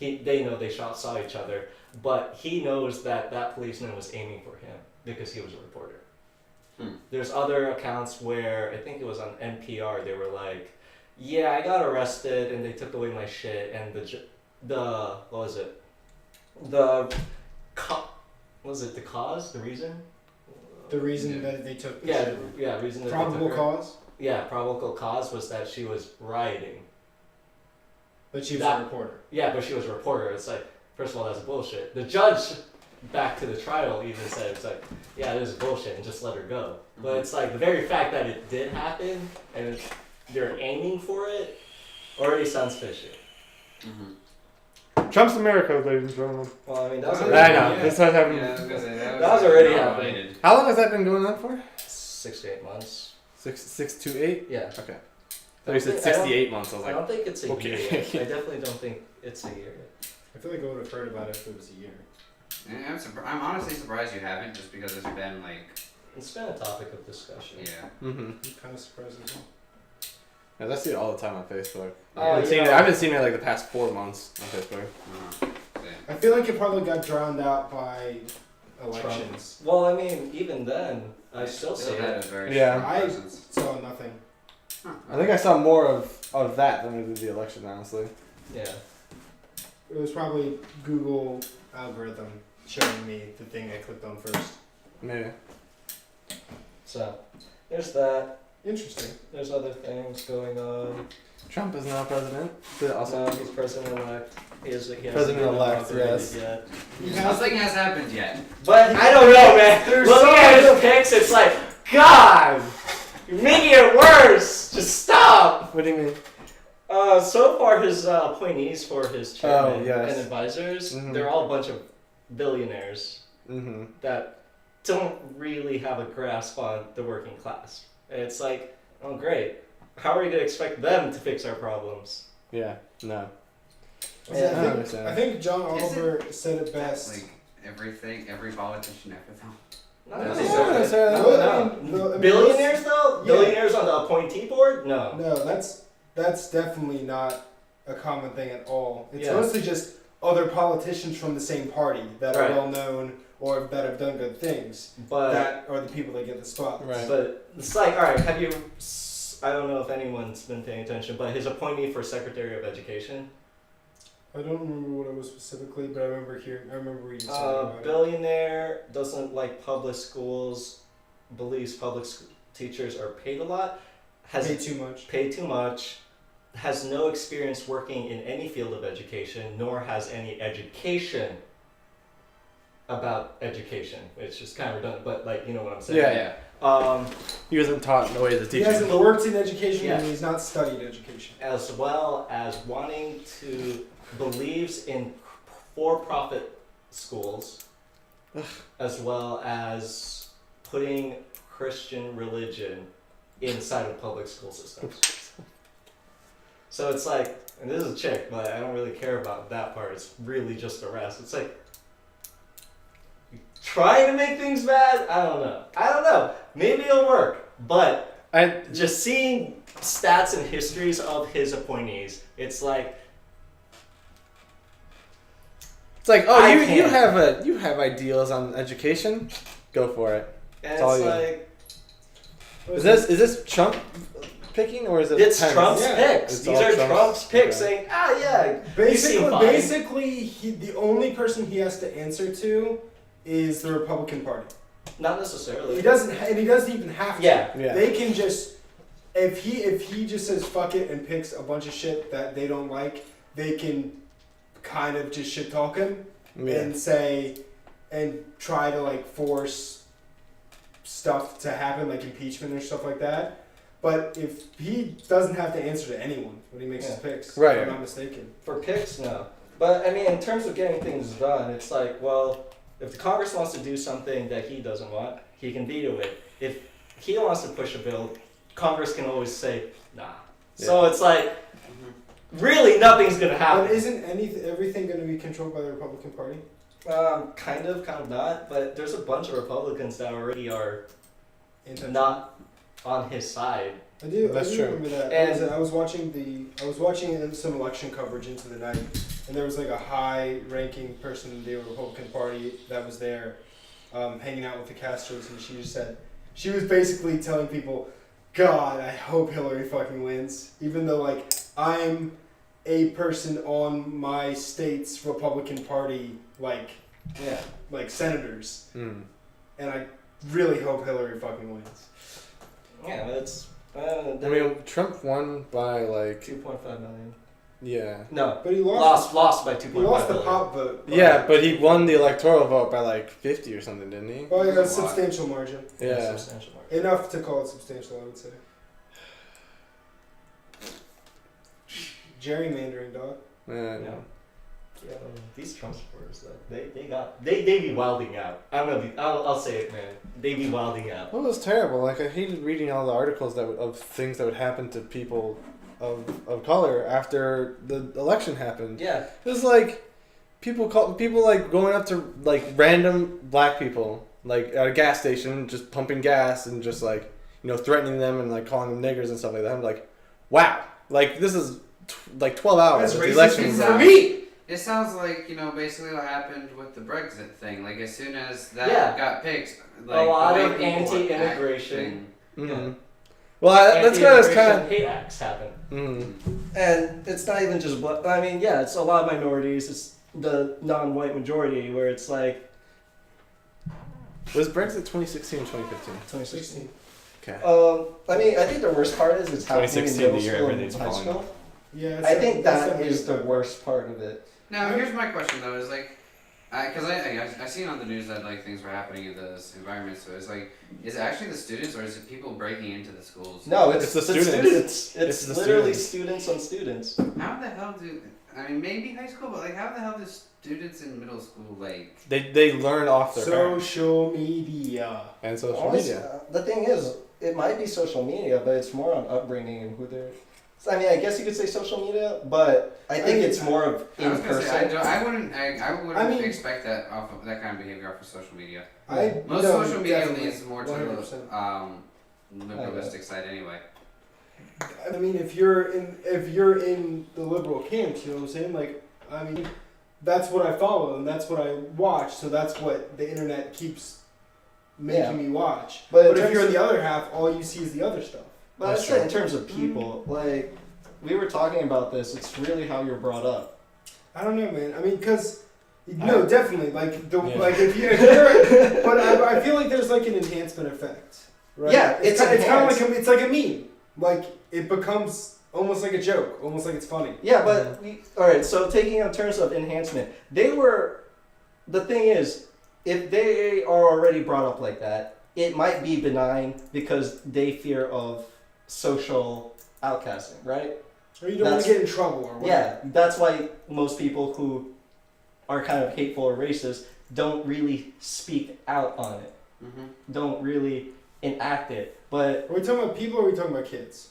they know they saw each other, but he knows that policeman was aiming for him because he was a reporter. There's other accounts where, I think it was on NPR, they were like, yeah, I got arrested and they took away my shit, and what was it? The cause? The reason? The reason that they took the Yeah, shit. yeah, reason that Probable they took her. cause? Yeah, probable cause was that she was rioting. But she was That- a reporter. Yeah, but she was a reporter. It's like, first of all, that's bullshit. The judge, back to the trial, even said, it's like, yeah, this is bullshit, and just let her go. But it's like, the very fact that it did happen, and they're aiming for it, already sounds fishy. Trump's America, ladies and gentlemen. Well, I mean, that was I already, know. Yeah. That's what happened. Yeah, I was gonna say That was already not happening. related. How long has that been going on for? 6 to 8 months. 6 to 8? Yeah. Okay. So you said I don't- 68 months. I was I like, don't think it's a okay. year. I definitely don't think it's a year. I feel like I would have heard about it if it was a year. Yeah, I'm honestly surprised you haven't, just because it's been like, It's been a topic of discussion. yeah. mm-hmm. I'm kind of surprised as well. Yeah, I see it all the time on Facebook. Oh, I've seen it. yeah. I've been seeing it like the past 4 months on Facebook. Yeah. I feel like it probably got drowned out by elections. Well, I mean, even then, I still see Still had it. a very Yeah. strong I presence. saw nothing. I think I saw more of that than I did the election, honestly. Yeah. It was probably Google algorithm showing me the thing I clicked on first. Maybe. So there's that. Interesting. There's other things going on. Trump is now president. But also, Also, he's president-elect. He hasn't been President-elect, inaugurated yes. yet. Nothing has happened yet. But I don't know, man. Looking at his pics, it's like, God, you're making it worse. Just stop. what do you mean? So far, his appointees for his chairman yes. and advisors, Mhm. they're all a bunch of billionaires Mm-hmm. that don't really have a grasp on the working class. And it's like, oh, great. How are we going to expect them to fix our problems? Yeah. No. I I think, understand. I think John Is it- Oliver said it best. Like everything, every politician, everything. Not No, necessarily. necessarily. No, No, I mean, no, I mean, Billionaires, though? Yeah. Billionaires on the appointee board? No. No, that's definitely not a common thing at all. It's Yeah. mostly just other politicians from the same party that are Right. well known or that have done good things. But that are the people that get the spot. Right. But it's like, all right, have you? I don't know if anyone's been paying attention, but his appointee for Secretary of Education, I don't remember what it was specifically, but I remember reading something about it. billionaire, doesn't like public schools, believes public teachers are paid a lot, has Pay too much. paid too much, has no experience working in any field of education, nor has any education about education. It's just kind of redundant, but like, you know what I'm saying? Yeah. He wasn't taught in the way to He teach. hasn't worked in education Yeah. and he's not studied education. As well as wanting to believes in for-profit schools, as well as putting Christian religion inside of public school systems. So it's like, and this is a chick, but I don't really care about that part. It's really just the rest. It's like trying to make things bad. I don't know. Maybe it'll work, but I just seeing stats and histories of his appointees, it's like, It's like, oh, I you can't. you have ideals on education, go for it. and It's all it's you. like, Is this Trump picking or is it? it's Pence? Trump's Yeah. picks. It's These all are Trump's- Trump's picks okay. saying, you seem fine. Basically, the only person he has to answer to is the Republican Party. Not necessarily. He doesn't even have to. Yeah. Yeah. They can just if he just says fuck it and picks a bunch of shit that they don't like, they can kind of just shit talk him Yeah. and say and try to like force stuff to happen like impeachment or stuff like that. But if he doesn't have to answer to anyone when he makes his picks, Right. if I'm not mistaken. For picks, no. But I mean, in terms of getting things done, it's like, well, if the Congress wants to do something that he doesn't want, he can veto it. If he wants to push a bill, Congress can always say, nah. So it's like, really nothing's gonna But happen. isn't everything going to be controlled by the Republican Party? Kind of not. But there's a bunch of Republicans that already are Intentionally? not on his side. I do. That's I do true. remember that. And- I was watching some election coverage into the night, and there was like a high-ranking person in the Republican Party that was there, hanging out with the Castros, and she just said she was basically telling people, "God, I hope Hillary fucking wins," even though like I'm a person on my state's Republican Party like senators, Mm. and I really hope Hillary fucking wins. Yeah, it's I mean, Trump won by like 2.5 million. yeah. No, But he lost. lost by 2.5 He lost the million. pop vote. Yeah, but he won the electoral vote by like 50 or something, didn't he? By a That's a lot. substantial margin. Yeah. Substantial margin. Enough to call it substantial, I would say. Gerrymandering, dog. Yeah. Yeah. Yeah, these Trump supporters, though, they be wilding out. I'm gonna be, I'll say it, man. They be wilding out. Well, it was terrible. Like I hated reading all the articles of things that would happen to people of color after the election happened. Yeah. It was like people like going up to like random black people like at a gas station, just pumping gas and just like threatening them and like calling them niggers and stuff like that. I'm like, wow, like this is like 12 hours. That's of the racist election for me. It sounds like, basically what happened with the Brexit thing. Like, as soon as that Yeah. got picked, like, A lot the way of people were anti-immigration. acting- Mhm. Well, that's kind of. hate acts happen. Mm. And it's not even just black. I mean, yeah, it's a lot of minorities. It's the non-white majority where it's like Was Brexit 2016 or 2015? 2016. Okay. I mean, I think the worst part is it's happening in 2016, middle the year school and everything's high falling school. off. Yeah, I think that's that is the part. worst part of it. Now, here's my question though: is like, because I seen on the news that like things were happening in those environments. So it's like, is it actually the students or is it people breaking into the schools? No, It's the students. students. It's the literally students. students on students. How the hell do? I mean, maybe high school, but like, how the hell do students in middle school like? They learn off their parents Social media. and social Honestly, media. the thing is, it might be social media, but it's more on upbringing and who they're. I mean, I guess you could say social media, but I think it's more of I in was gonna say, person. I wouldn't I mean- expect that off of that kind of behavior off of social media. No, Most social media definitely. leans more to 100%. the liberalistic side anyway. I mean, if you're in the liberal camps, you know what I'm saying? Like, I mean, that's what I follow and that's what I watch. So that's what the internet keeps making me watch. But But in if you're in terms the other half, all you see is the other stuff. But I That's said in true. terms of people, like we were talking about this. It's really how you're brought up. I don't know, man. I mean, because no, definitely, like the Yeah. like if you're, but I feel like there's like an enhancement effect, right? Yeah, it's kind of enhanced. like it's like a meme. Like it becomes almost like a joke, almost like it's funny. Yeah, but all right. So taking in terms of enhancement, they were. The thing is, if they are already brought up like that, it might be benign because they fear of social outcasting, right? Or you don't want to get in trouble or whatever. Yeah, that's why most people who are kind of hateful or racist don't really speak out on it, Mm-hmm. don't really enact it. But Are we talking about people or are we talking about kids?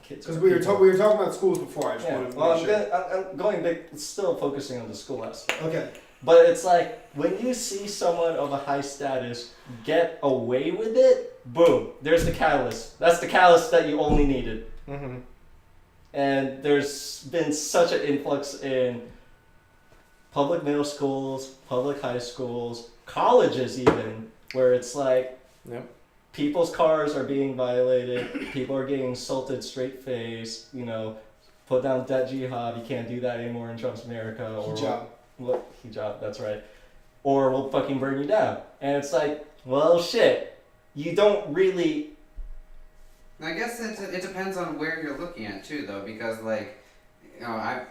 kids, Because are we were people. we were talking about schools before. I just Yeah, wanted to well, make sure. I'm going back, still focusing on the school aspect. Okay. But it's like when you see someone of a high status get away with it, boom, there's the catalyst. That's the catalyst that you only needed. Mm-hmm. And there's been such an influx in public middle schools, public high schools, colleges even, where it's like Yep. people's cars are being violated, people are getting insulted straight face, you know, put down debt jihad, you can't do that anymore in Trump's America. Or Hijab. What hijab, that's right. Or we'll fucking burn you down. And it's like, well shit. You don't really I guess it depends on where you're looking at too, though, because like, you know,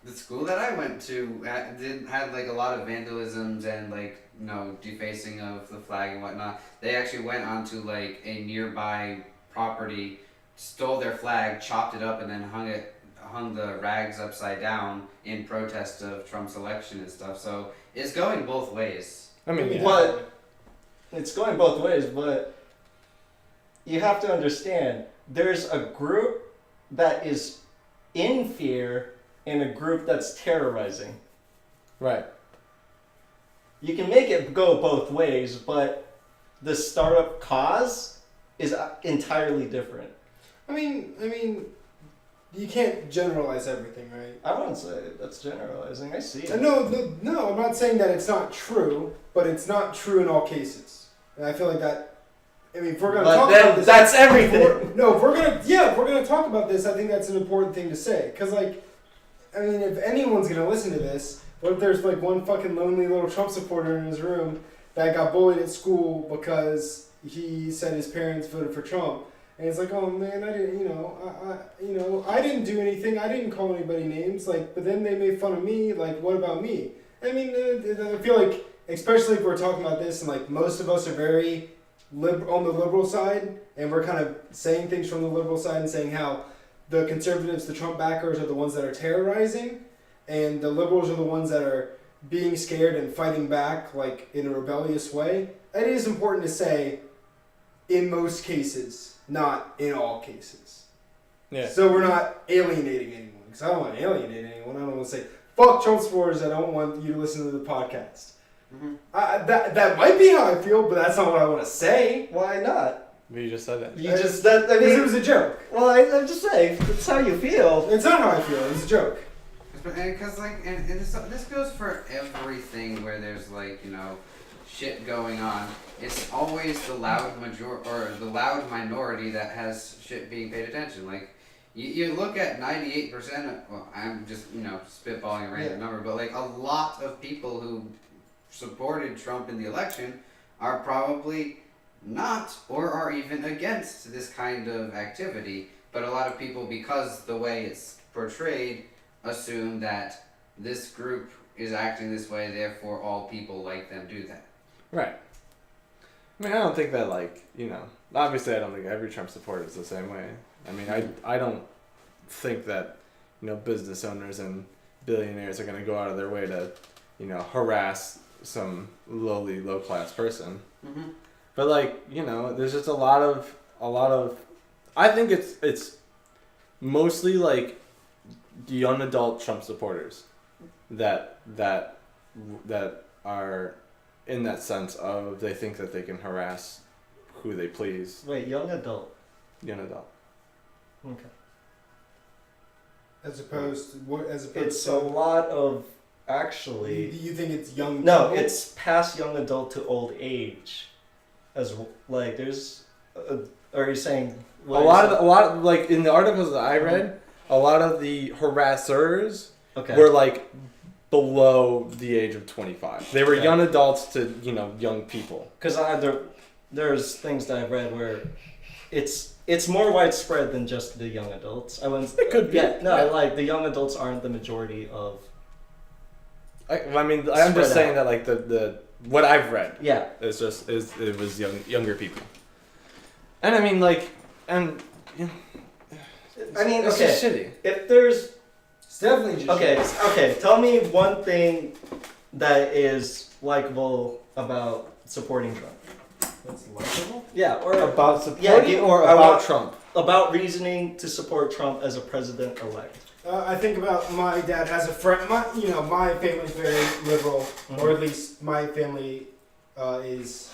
the school that I went to had like a lot of vandalisms and like, you know, defacing of the flag and whatnot. They actually went onto like a nearby property, stole their flag, chopped it up, and then hung the rags upside down in protest of Trump's election and stuff. So it's going both ways. I mean, yeah. But it's going both ways, but you have to understand there's a group that is in fear and a group that's terrorizing. Right. You can make it go both ways, but the startup cause is entirely different. I mean, you can't generalize everything, right? I wouldn't say that's generalizing. I see it. No, I'm not saying that it's not true, but it's not true in all cases. And I feel like that. I mean, if we're gonna But talk then about this, that's everything. if we're gonna talk about this, I think that's an important thing to say. Cause like, I mean, if anyone's gonna listen to this, what if there's like one fucking lonely little Trump supporter in his room that got bullied at school because he said his parents voted for Trump, and he's like, oh man, I didn't, I didn't do anything, I didn't call anybody names, like, but then they made fun of me, like, what about me? I mean, I feel like, especially if we're talking about this, and like most of us are very on the liberal side, and we're kind of saying things from the liberal side and saying how the conservatives, the Trump backers, are the ones that are terrorizing, and the liberals are the ones that are being scared and fighting back like in a rebellious way. It is important to say, in most cases, not in all cases. Yeah. So we're not alienating anyone, because I don't want to alienate anyone. I don't want to say, fuck Trump supporters, I don't want you to listen to the podcast. Mm-hmm. That might be how I feel, but that's not what I want to say. Why not? But you just said that. You just that. I Because it mean, was a joke. well, I'm just saying. It's how you feel. It's not how I feel. It was a joke. Because like, and this goes for everything where there's like, you know, shit going on. It's always the loud the loud minority that has shit being paid attention. Like, you look at 98%. Well, I'm just spitballing a random number, but like a lot of people who supported Trump in the election are probably not or are even against this kind of activity, but a lot of people, because the way it's portrayed, assume that this group is acting this way, therefore all people like them do that. Right. I mean, I don't think that, like, you know, obviously I don't think every Trump supporter is the same way. I mean, I don't think that, you know, business owners and billionaires are going to go out of their way to, you know, harass some lowly, low-class person. Mm-hmm. But, like, you know, there's just a lot of, I think it's mostly, like, young adult Trump supporters that are in that sense of they think that they can harass who they please. Wait, young adult. Young adult. Okay. As opposed to what? As opposed It's to a lot of actually. You think it's young? No, people? it's past young adult to old age. Like there's, are you saying? A lot of like in the articles that I read, a lot of the harassers Okay. were like below the age of 25. They were Okay. young adults to, you know, young people. Because there's things that I've read where it's more widespread than just the young adults. I wouldn't. It could be. Yeah, no, Yeah. like the young adults aren't the majority of. I mean, I'm Spread just saying out. that like the what I've read Yeah. is just it was younger people. And I mean, like, and you know, I mean, it's okay. just shitty. If there's It's definitely just okay, tell me one thing that is likable about supporting Trump. That's likable. Yeah, or About supporting yeah, or I about want- Trump? about reasoning to support Trump as a president elect. I think about my dad has a friend. My family's very liberal, or at least my family is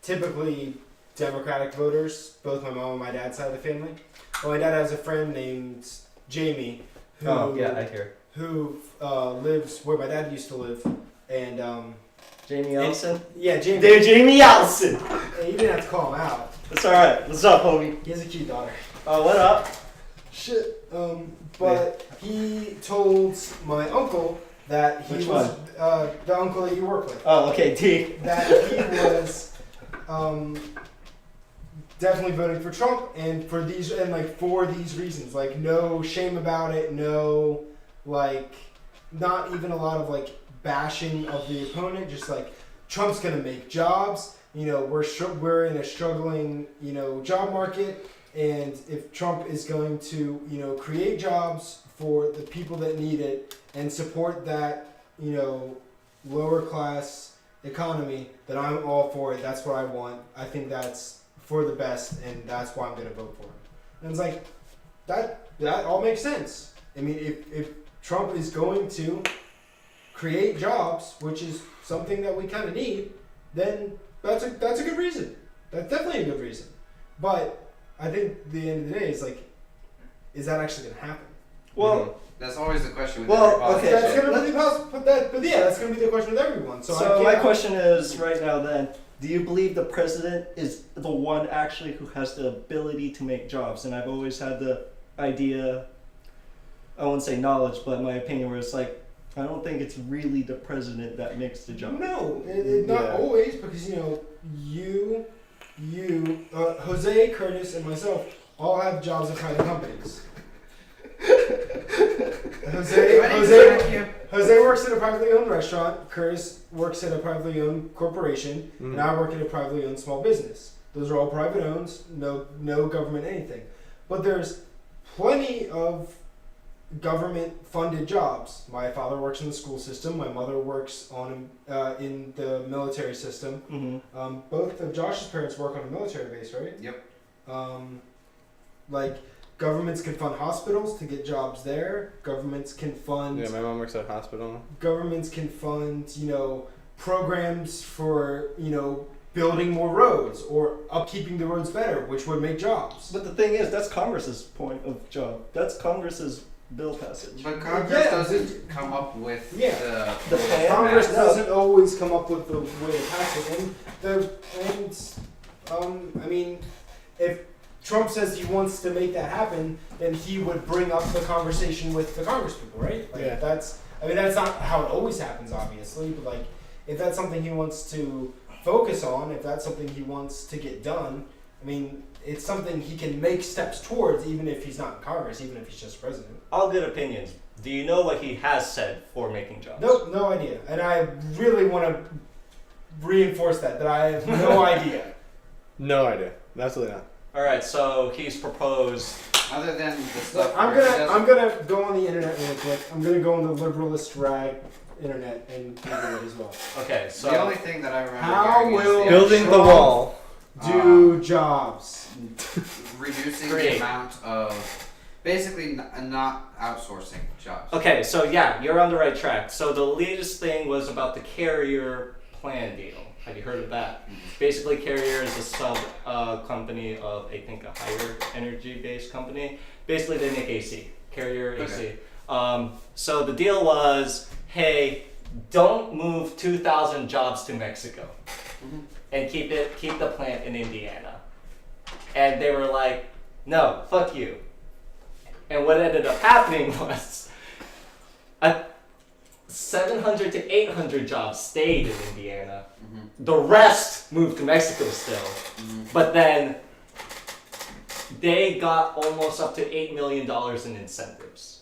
typically Democratic voters. Both my mom and my dad's side of the family. Well, my dad has a friend named Jamie, who I hear. who lives where my dad used to live, and Jamie Ellison. yeah, Jamie. Dude, Jamie Ellison. You didn't have to call him out. That's all right. What's up, homie? He has a cute daughter. What up? Shit. But he told my uncle that he Which was one? the uncle that you work with. Oh, okay, D. That he was definitely voting for Trump, and for these reasons, like no shame about it, no like not even a lot of like bashing of the opponent, just like Trump's gonna make jobs. You know, we're in a struggling job market, and if Trump is going to create jobs for the people that need it and support that lower class economy, then I'm all for it. That's what I want. I think that's for the best, and that's why I'm going to vote for him. And it's like that all makes sense. I mean, if Trump is going to create jobs, which is something that we kind of need, then that's a good reason. That's definitely a good reason. But I think the end of the day is like, is that actually going to happen? Well, That's always the question with Well, every okay. politician. That's going to be possible, but yeah, that's going to be the question with everyone. So, so my question is right now then, do you believe the president is the one actually who has the ability to make jobs? And I've always had the idea, I wouldn't say knowledge, but my opinion where it's like, I don't think it's really the president that makes the job. No, not Yeah. always, because you, Jose, Curtis, and myself all have jobs at private companies. Jose works at a privately owned restaurant. Curtis works at a privately owned corporation, and I work at a privately owned small business. Those are all private owned, no government anything. But there's plenty of government funded jobs. My father works in the school system. My mother works in the military system. Mm-hmm. Both of Josh's parents work on a military base, right? Yep. Like governments can fund hospitals to get jobs there. Governments can fund. Yeah, my mom works at a hospital. Governments can fund, programs for, building more roads or upkeeping the roads better, which would make jobs. But the thing is, that's Congress's point of job. That's Congress's bill passage. But Congress Yeah. doesn't come up with Yeah. The plan? Congress No. doesn't always come up with the way to pass it, I mean, if Trump says he wants to make that happen, then he would bring up the conversation with the congresspeople, right? Like Yeah. that's not how it always happens, obviously, but like if that's something he wants to focus on, if that's something he wants to get done, I mean, it's something he can make steps towards, even if he's not in Congress, even if he's just president. All good opinions. Do you know what he has said for making jobs? Nope, no idea. And I really want to reinforce that I have no idea. No idea. Absolutely not. All right, so he's proposed. Other than the So stuff. I'm where it does- gonna go on the internet real quick. I'm gonna go on the liberalist rag internet and Google it as well. Okay, so the only thing that I remember How hearing will- is the Building the Trump- wall. Do jobs. reducing Great. the amount of basically not outsourcing jobs. okay, so yeah, you're on the right track. So the latest thing was about the carrier plan deal. Have you heard of that? Basically, Carrier is a sub company of, I think, a higher energy-based company. Basically, they make AC. Carrier AC. Okay. So the deal was, hey, don't move 2,000 jobs to Mexico, and keep the plant in Indiana. And they were like, no, fuck you. And what ended up happening was, 700 to 800 jobs stayed in Indiana. The rest moved to Mexico still. But then they got almost up to $8 million in incentives.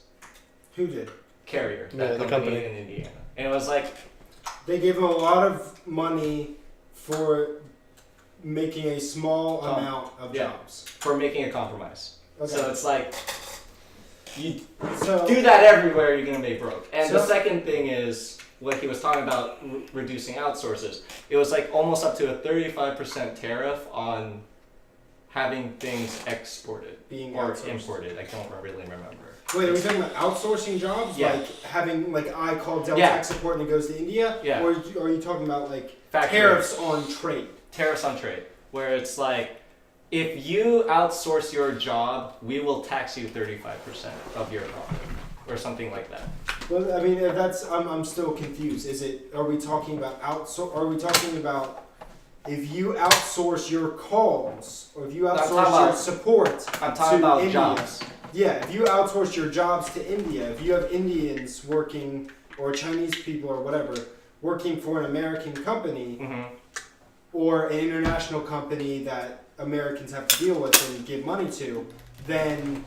Who did? Carrier, Yeah, that the company company. in Indiana. And it was like, They gave him a lot of money for making a small amount of yeah. jobs. for making a compromise. Okay. So it's like, you So do that everywhere, you're gonna be broke. And the So- second thing is what he was talking about, reducing outsources. It was like almost up to a 35% tariff on having things exported being or outsourced. imported. I don't really remember. Wait, are we talking about outsourcing jobs? Yeah. Like having like I call Dell Yeah. tech support and it goes to India? Yeah. Or are you talking about like Factory. tariffs on trade? Tariffs on trade, where it's like, if you outsource your job, we will tax you 35% of your profit, or something like that. Well, I mean, if that's I'm still confused. Is it? Are we talking about Are we talking about if you outsource your calls or if you I'm outsource talking your about- support? I'm talking to about India? jobs. Yeah, if you outsource your jobs to India, if you have Indians working or Chinese people or whatever working for an American company Mm-hmm. or an international company that Americans have to deal with and give money to, then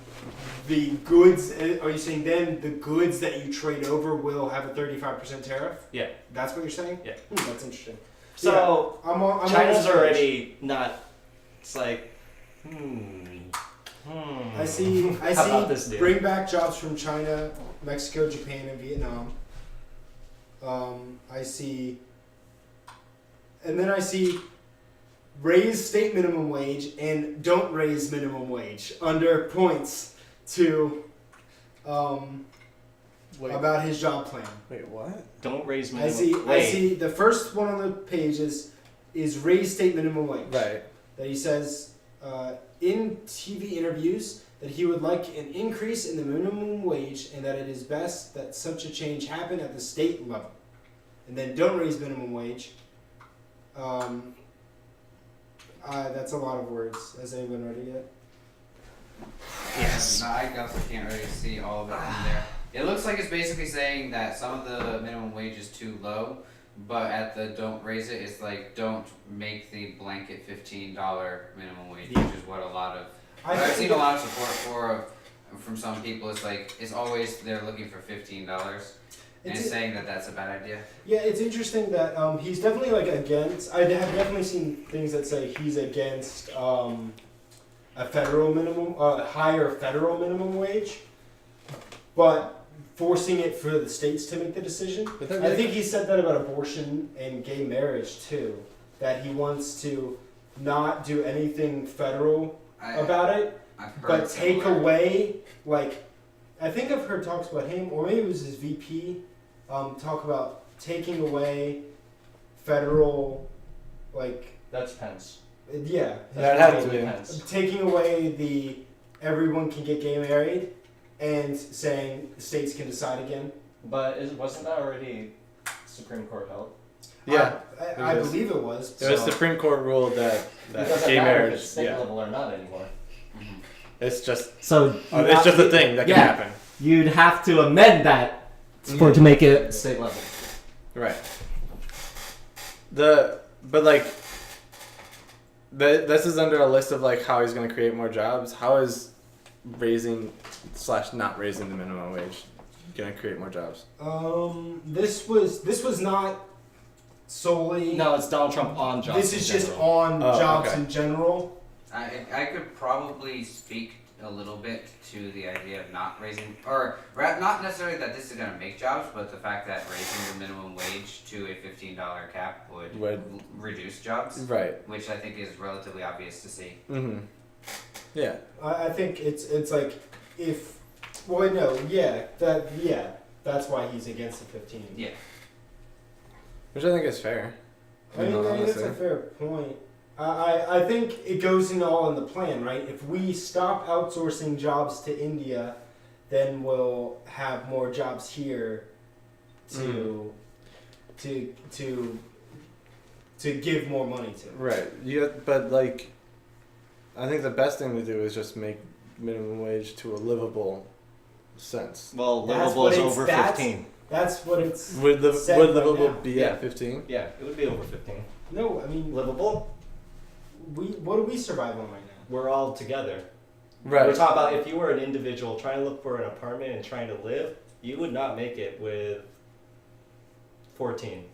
the goods, are you saying then the goods that you trade over will have a 35% tariff? Yeah. That's what you're saying? Yeah. That's interesting. So I'm on China's this page. already not. It's like, I see How about this deal? bring back jobs from China, Mexico, Japan, and Vietnam. I see, and then I see raise state minimum wage and don't raise minimum wage under points to Wait, about his job plan. wait, what? Don't raise I minimum. see. I Wait. see. The first one on the page is raise state minimum wage. Right. That he says in TV interviews that he would like an increase in the minimum wage and that it is best that such a change happen at the state level. And then don't raise minimum wage. That's a lot of words. Has anyone read it yet? Yes. No, I guess I can't really see all of it in there. It looks like it's basically saying that some of the minimum wage is too low, but at the don't raise it, it's like don't make the blanket $15 minimum wage, Yeah. which is what a lot of. I I've think seen that- a lot of support from some people. It's like it's always they're looking for $15, and It's it's saying that that's a bad idea. Yeah, it's interesting that he's definitely like against. I have definitely seen things that say he's against a federal minimum, higher federal minimum wage, but forcing it for the states to make the decision. But they're I think he said that about abortion and gay marriage too. That he wants to not do anything federal about it, I've heard but take similar. away like. I think I've heard talks about him, or maybe it was his VP, talk about taking away federal, like, That's Pence. yeah. That had to be. Pence. Taking away the everyone can get gay married and saying states can decide again. But wasn't that already Supreme Court held? Yeah. I It was. believe it was. It was So- Supreme Court ruled that It doesn't gay matter if marriage. it's state Yeah. level or not anymore. Mhm. It's just So it's just a thing that can yeah. happen. You'd have to amend that for to make it state level. Right. The but like, this is under a list of like how he's going to create more jobs. How is raising / not raising the minimum wage going to create more jobs? This was not solely. No, it's Donald Trump on jobs. This is in just general. on Oh, jobs okay. in general. I could probably speak a little bit to the idea of not raising, or not necessarily that this is going to make jobs, but the fact that raising the minimum wage to a $15 cap would reduce jobs, Right. which I think is relatively obvious to see. Mm-hmm. Yeah. I think it's like if. Well, no, that's why he's against the 15. Yeah. Which I think is fair. I mean, that's a fair point. I think it goes in all in the plan, right? If we stop outsourcing jobs to India, then we'll have more jobs here to give more money to. Right. Yeah, but like, I think the best thing to do is just make minimum wage to a livable sense. Well, That's livable what is it's- over that's- 15. That's what it's. Would said would right livable now. be at 15? Yeah, it would be over 15. No, I mean, Livable? what do we survive on right now? We're all together. Right. We're talking about if you were an individual trying to look for an apartment and trying to live, you would not make it with 14,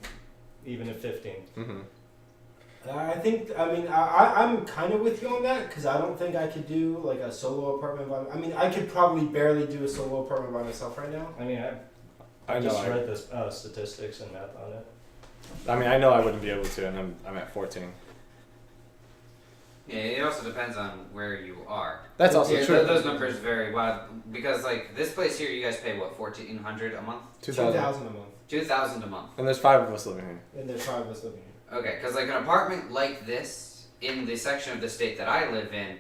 even at 15. Mm-hmm. I'm kind of with you on that because I don't think I could do like a solo apartment I could probably barely do a solo apartment by myself right now. I mean, I know. just read the statistics and math on it. I know I wouldn't be able to, and I'm at 14. Yeah, it also depends on where you are. That's also Yeah, true. those numbers vary wild because like this place here, you guys pay what, $1,400 a month, 2,000. $2,000 a month, $2,000 a month. And there's 5 of us living here. and there's 5 of us living here. Okay, because like an apartment like this in the section of the state that I live in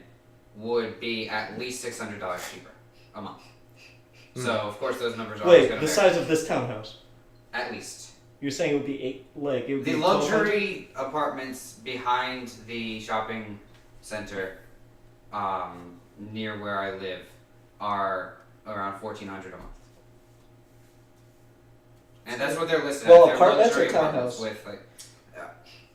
would be at least $600 cheaper a month. So of course those numbers are always Wait, going the to size of this townhouse? at least. You're saying it would be it would The be luxury apartments behind the shopping center, near where I live, are around $1,400 a month, and that's what they're listed Well, as. They're apartments or luxury apartments townhouse? with like. I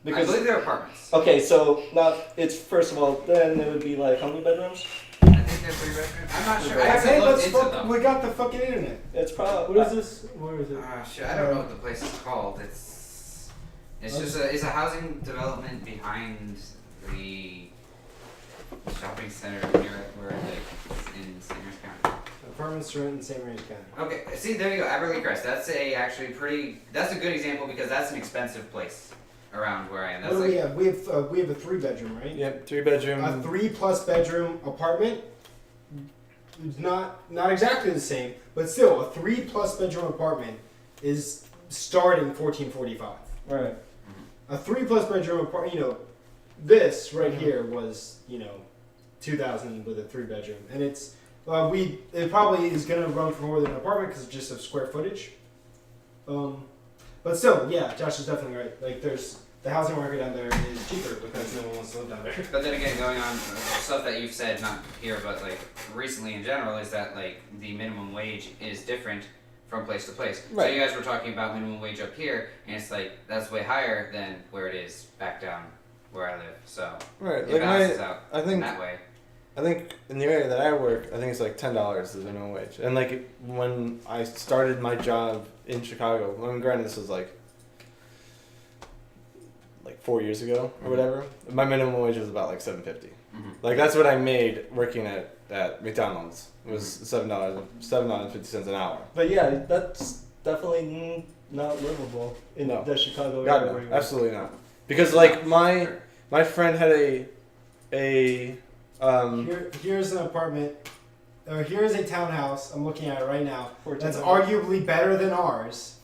Because believe they're apartments. okay, so now it's first of all, then it would be like how many bedrooms? I think they're 3 bedrooms. I'm not sure. I haven't Hey, looked let's into fuck. them. We got the fucking internet. It's probably What is this? Where is it? Shit, I don't know what the place is called. It's just it's a housing development behind the shopping center near where I live in St. Mary's County. Apartments rent in St. Mary's County. Okay, see there you go, Aberley Crest. That's a good example because that's an expensive place around where I am. What That's do we like have? We have a 3-bedroom, right? Yep, 3-bedroom. A 3+ bedroom apartment. Not exactly the same, but still a 3+ bedroom apartment is starting $1,445. right. A 3+ bedroom apartment, this right Mm-hmm. here was, $2,000 with a 3-bedroom, and it's it probably is gonna run for more than an apartment because just of square footage. But still, yeah, Josh is definitely right. Like, the housing market down there is cheaper because no one wants to live down there. But then again, going on stuff that you've said, not here, but like recently in general, is that like the minimum wage is different from place to place. So Right. you guys were talking about minimum wage up here, and it's like that's way higher than where it is back down where I live. So Right. it Like balances out I in think that way. in the area that I work, I think it's like $10 is the minimum wage. And like when I started my job in Chicago, granted this was like 4 years ago or whatever, my minimum wage was about like $7.50. Mhm. Like that's what I made working at McDonald's. It was $7.50 an hour. But yeah, that's definitely not livable in No. the Chicago God area. where no, you- absolutely not. Because like my friend had Here's an apartment, or here's a townhouse. I'm looking at it right now. That's 1400. arguably better than ours.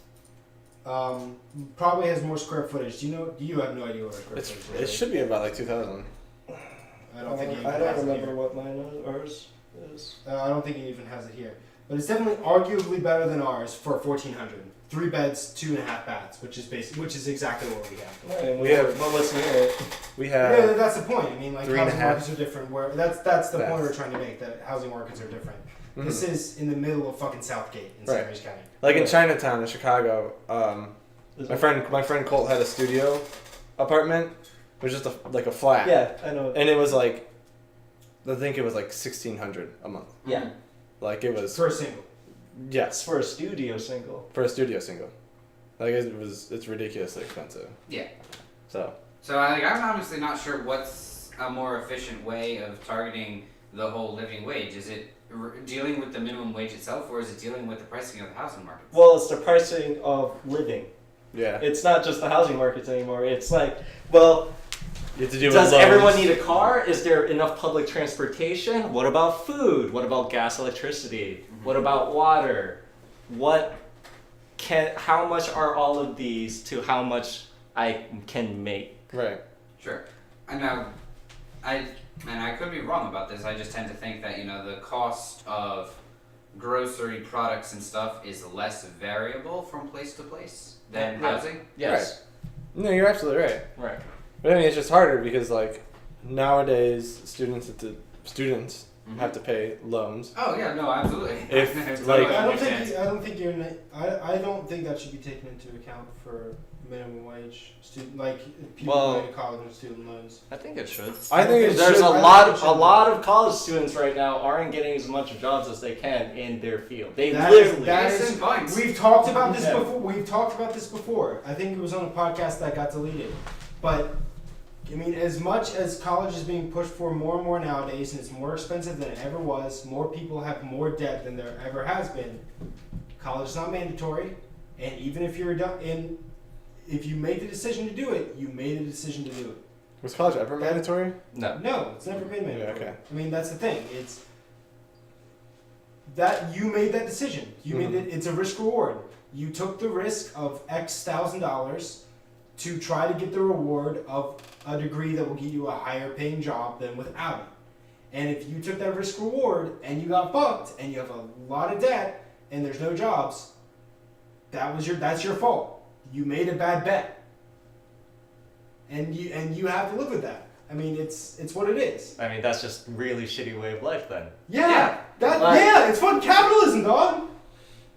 Probably has more square footage. You have no idea what our square it footage is? should be about like 2,000. I don't think it even I don't has it remember here. what mine ours is. I don't think it even has it here. But it's definitely arguably better than ours for 1,400. 3 beds, 2.5 baths, which is exactly what we have. And We have- well, what's near it? We Yeah, have that's the point. I mean, like 3.5 housing markets are different. Where that's the point baths. we're trying to make. That housing markets are different. Mhm. This is in the middle of fucking Southgate in Right. St. Mary's County. like in Chinatown in Chicago. My friend Colt had a studio, apartment. It was just like a flat. Yeah, I know. And it was like, I think it was like $1,600 a month. Yeah, Like it was. For a single. it's Yes. for a studio single. For a studio single. Like it's ridiculously expensive. Yeah. So. So I'm honestly not sure what's a more efficient way of targeting the whole living wage. Is it dealing with the minimum wage itself, or is it dealing with the pricing of the housing market? Well, it's the pricing of living. Yeah. It's not just the housing markets anymore. It's like, well, You have to do does with everyone loans. need a car? Is there enough public transportation? What about food? What about gas, electricity? What about water? How much are all of these to how much I can make? Right. Sure. I know. I could be wrong about this. I just tend to think that the cost of grocery products and stuff is less variable from place to place than Right. housing. Yes. No, you're absolutely right. Right. But I mean, it's just harder because like nowadays students have to pay loans. Oh yeah, no, absolutely. If, Totally like- I don't understand. think. I don't think I don't think that should be taken into account for minimum wage student, like people Well- going to college and student loans. I think it should. I think it There's should. a I lot think it of should. college students right now aren't getting as much jobs as they can in their field. They That literally. Case in point. We've talked about this Yeah. before. We've talked about this before. I think it was on a podcast that got deleted. But I mean, as much as college is being pushed for more and more nowadays, and it's more expensive than it ever was, more people have more debt than there ever has been. College is not mandatory, and even if you're if you make the decision to do it, you made a decision to do it. Was college ever mandatory? No. No, it's never been mandatory. okay. I mean, that's the thing. It's that you made that decision. You made it. It's a risk reward. You took the risk of X $1,000 to try to get the reward of a degree that will get you a higher paying job than without it. And if you took that risk reward and you got fucked and you have a lot of debt and there's no jobs, that's your fault. You made a bad bet. And you have to live with that. I mean, it's what it is. I mean, that's just really shitty way of life then. Yeah, Like- it's fun capitalism, dog.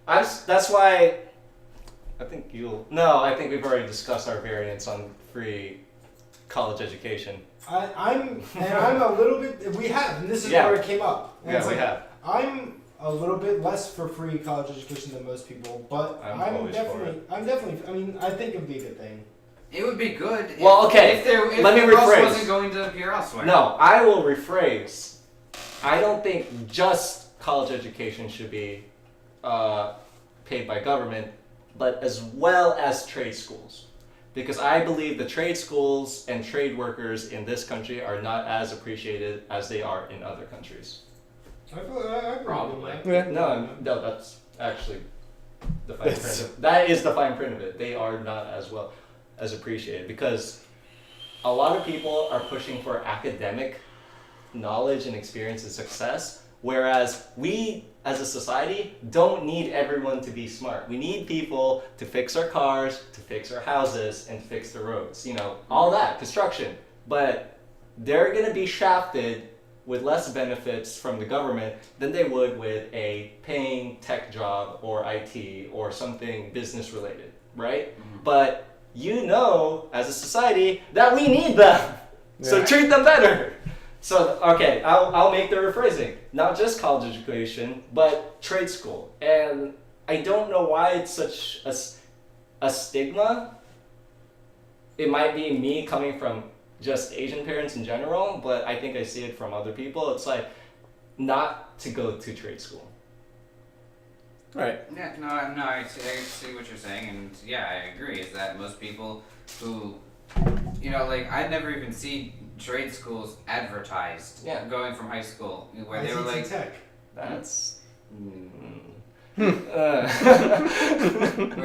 That's why I think I think we've already discussed our variance on free college education. I'm a little bit. We have, and this is Yeah. where it came up. And Yeah, it's we like, have. I'm a little bit less for free college education than most people, but I'm I'm always for definitely. I mean, I think it'd be a good thing. It would be good. Well, okay, If let me the cost rephrase. wasn't going to appear elsewhere. No, I will rephrase. I don't think just college education should be paid by government, but as well as trade schools. Because I believe the trade schools and trade workers in this country are not as appreciated as they are in other countries. I agree Probably. with that. Yeah. No, that's actually the fine print. That is the fine print of it. They are not as appreciated because a lot of people are pushing for academic knowledge and experience and success, whereas we as a society don't need everyone to be smart. We need people to fix our cars, to fix our houses, and fix the roads. All that construction. But they're gonna be shafted with less benefits from the government than they would with a paying tech job or IT or something business related, right? But as a society, that we need them. So Yeah. treat them better. So, okay, I'll make the rephrasing. Not just college education, but trade school. And I don't know why it's such a stigma. It might be me coming from just Asian parents in general, but I think I see it from other people. It's like not to go to trade school. Right. Yeah, no, I see what you're saying, and yeah, I agree. Is that most people who, I never even see trade schools advertised. Yeah. Going from high school, where they were ICT like, tech. That's. where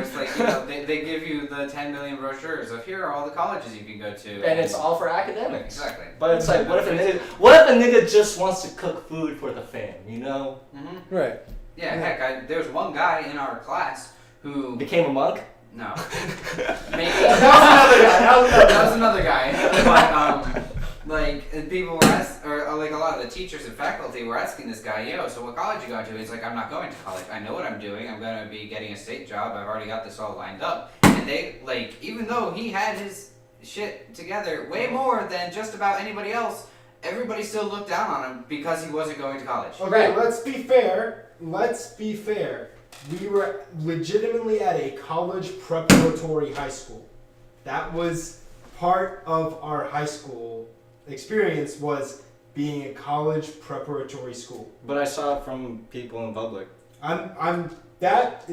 it's like, they give you the 10 million brochures of here are all the colleges you can go to, And it's all for academics. exactly. But it's like, what if a nigga just wants to cook food for the fam, Mm-hmm. Right. Yeah, heck, there's one guy in our class who Became a monk? no, maybe That that was another guy, but people were or like a lot of the teachers and faculty were asking this guy, so what college you going to? He's like, I'm not going to college. I know what I'm doing. I'm going to be getting a state job. I've already got this all lined up. And they even though he had his shit together way more than just about anybody else, everybody still looked down on him because he wasn't going to college. Okay, let's be fair. We were legitimately at a college preparatory high school. That was part of our high school experience, was being a college preparatory school. But I saw it from people in public. That's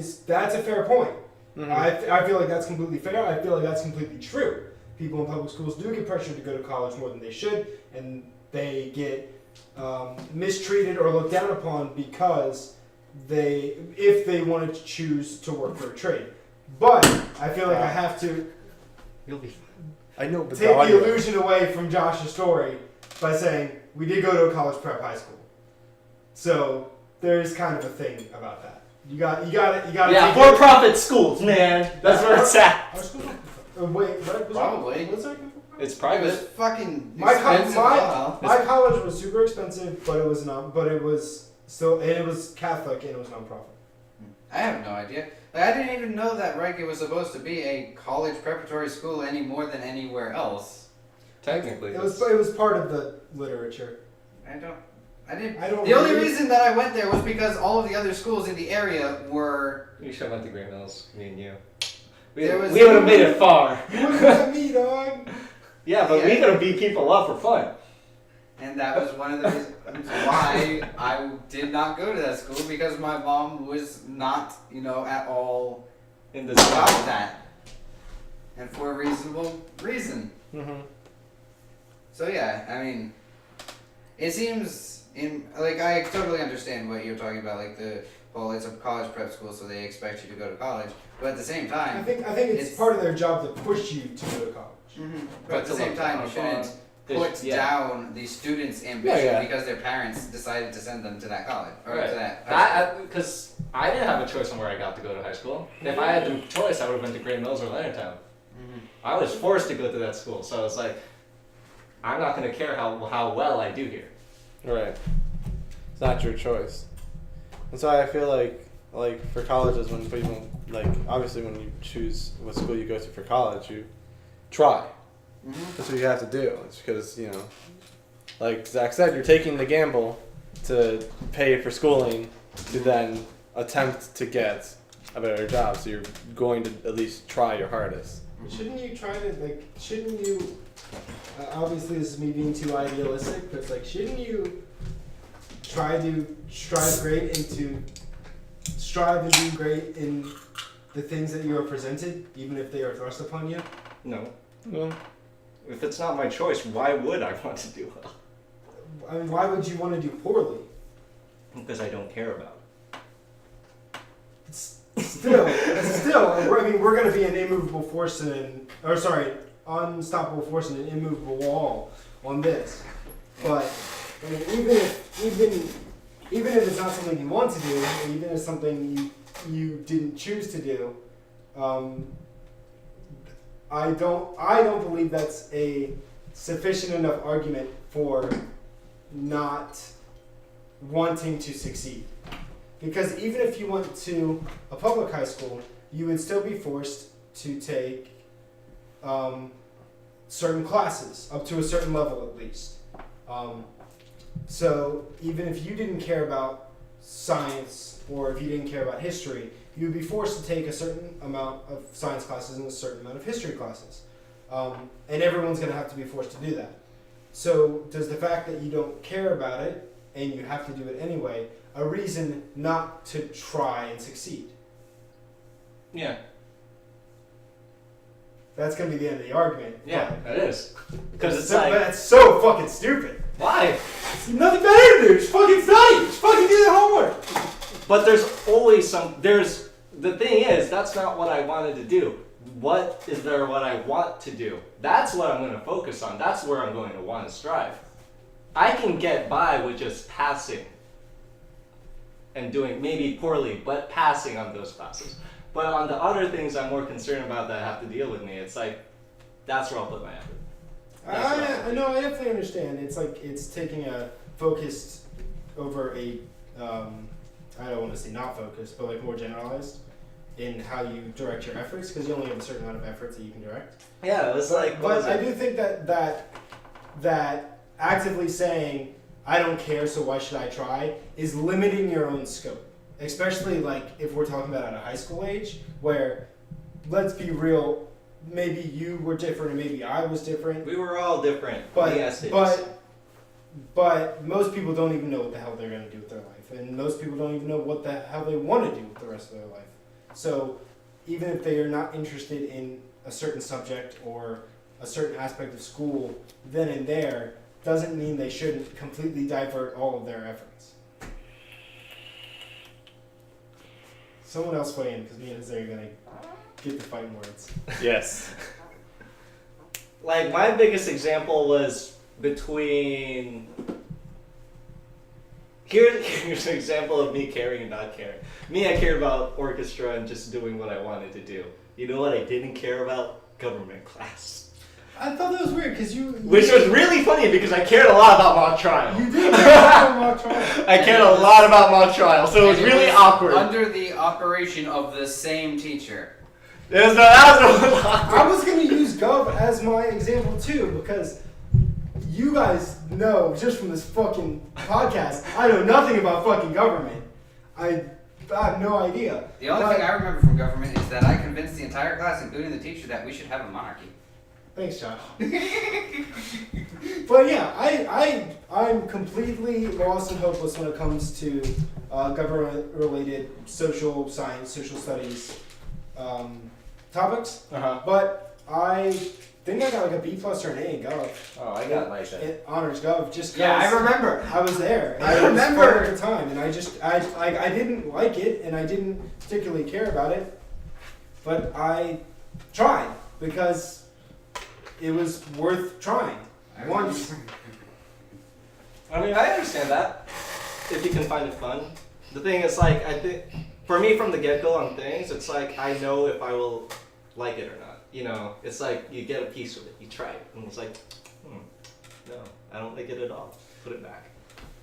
a fair point. Mhm. I feel like that's completely fair. I feel like that's completely true. People in public schools do get pressured to go to college more than they should, and they get mistreated or looked down upon because if they wanted to choose to work for a trade. But I feel like I have to You'll be fine. I know, but take the illusion away from Josh's story by saying we did go to a college prep high school. So there's kind of a thing about that. You got it. Yeah, for-profit schools, man. That's where it's at. Our school. Wait, what was Probably. What's that? It's It was private. fucking My expensive. my college was super expensive, but it was not. But it was still, and it was Catholic, and it was nonprofit. I have no idea. Like, I didn't even know that Reiki was supposed to be a college preparatory school any more than anywhere else. Technically. It was part of the literature. I don't. The only reason that I went there was because all of the other schools in the area were. You should have went to Great Mills, me and you. We would have made it far. You wouldn't let me, dog. Yeah, but we Yeah. gotta beat people up for fun. And that was one of the reasons why I did not go to that school, because my mom was not, at all In the about that. And for a reasonable reason. Mm-hmm. So yeah, I mean, it seems I totally understand what you're talking about, like it's a college prep school, so they expect you to go to college, but at the same I time, think it's part of their job to push you to go to college. but at the same time, you shouldn't put down the students' ambition because their parents decided to send them to that college or to that. high Because I didn't have a choice on where I got to go to high school. If I had the choice, I would have went to Great Mills or Leonardtown. I was forced to go to that school, so it's like, I'm not gonna care how well I do here. Right. It's not your choice. And so I feel like for colleges, when people, obviously when you choose what school you go to for college, you try. That's what you have to do. It's because, like Zach said, you're taking the gamble to pay for schooling to then attempt to get a better job. So you're going to at least try your hardest. Shouldn't you try to obviously this is me being too idealistic, but it's shouldn't you try to strive and do great in the things that you are presented, even if they are thrust upon you? No. Well, If it's not my choice, why would I want to do well? I mean, why would you want to do poorly? Because I don't care about it. Still, I mean, we're going to be an unstoppable force and an immovable wall on this. But I mean, even if it's not something you want to do, even if it's something you didn't choose to do, I don't believe that's a sufficient enough argument for not wanting to succeed. Because even if you went to a public high school, you would still be forced to take certain classes, up to a certain level at least. So even if you didn't care about science, or if you didn't care about history, you would be forced to take a certain amount of science classes and a certain amount of history classes. And everyone's going to have to be forced to do that. So does the fact that you don't care about it, and you have to do it anyway, a reason not to try and succeed? Yeah. That's going to be the end of the argument. Yeah, that is. Because it's that's so fucking stupid. Why? There's nothing better to do. Just fucking study. Just fucking do the homework. But there's always the thing is, that's not what I wanted to do. What is there what I want to do? That's what I'm going to focus on. That's where I'm going to want to strive. I can get by with just passing and doing maybe poorly, but passing on those classes. But on the other things I'm more concerned about that have to deal with me, it's that's where I'll put my effort. I know, I definitely understand. It's taking a focused over a, I don't want to say not focused, but more generalized. in how you direct your efforts because you only have a certain amount of efforts that you can direct. Yeah, it was like. what But was I it? do think that actively saying I don't care, so why should I try, is limiting your own scope. Especially like if we're talking about at a high school age, where let's be real, maybe you were different and maybe I was different. We were all different. But yes, but most people don't even know what the hell they're gonna do with their life, and most people don't even know what the hell they want to do with the rest of their life. So even if they are not interested in a certain subject or a certain aspect of school, then and there doesn't mean they shouldn't completely divert all of their efforts. Someone else weigh in because me and Jose are gonna get the fighting words. Yes. Like my biggest example was between. Here's an example of me caring and not caring. Me, I cared about orchestra and just doing what I wanted to do. You know what I didn't care about? Government class. I thought that was weird because Which was really funny because I cared a lot about mock trial. You did about mock trial. I cared a lot about mock trial, so it was And really awkward. Under the operation of the same teacher. That was awkward. I was gonna use Gov as my example too because you guys know just from this fucking podcast, I know nothing about fucking government. I have no idea. The only thing I remember from government is that I convinced the entire class, including the teacher, that we should have a monarchy. Thanks, Josh. But yeah, I'm completely lost and hopeless when it comes to government-related social science, social studies topics. But I think I got like a B+ or an A in Gov. Oh, I got like that. In honors Gov, just 'cause Yeah, I remember. I was there. And I it was remember. fun at the time, and I didn't like it, and I didn't particularly care about it, but I tried because it was worth trying once. I mean, I understand that. If you can find it fun. The thing is, like, I think, for me from the get-go on things, it's like, I know if I will like it or not. You know, it's like, you get a piece of it, you try it, and it's like, no, I don't like it at all. Put it back.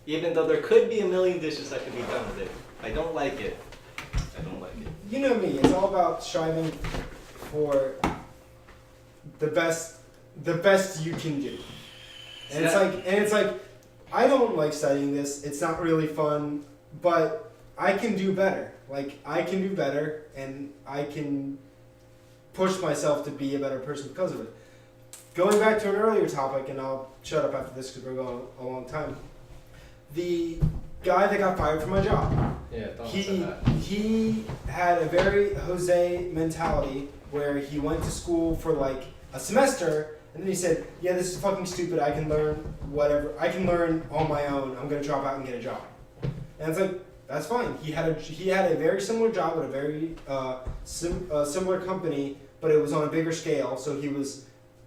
Even though there could be a million dishes that could be done with it. I don't like it. I don't like it. You know me, it's all about striving for the best you can do. And it's like I don't like studying this. It's not really fun, but I can do better. Like I can do better and I can push myself to be a better person because of it. Going back to an earlier topic, and I'll shut up after this because we're going a long time. The guy that got fired from my job. Yeah, don't say He that. he had a very Jose mentality where he went to school for like a semester and then he said, yeah, this is fucking stupid. I can learn whatever. I can learn on my own. I'm going to drop out and get a job. And it's like, that's fine. He had a very similar job at a very similar company, but it was on a bigger scale. So he was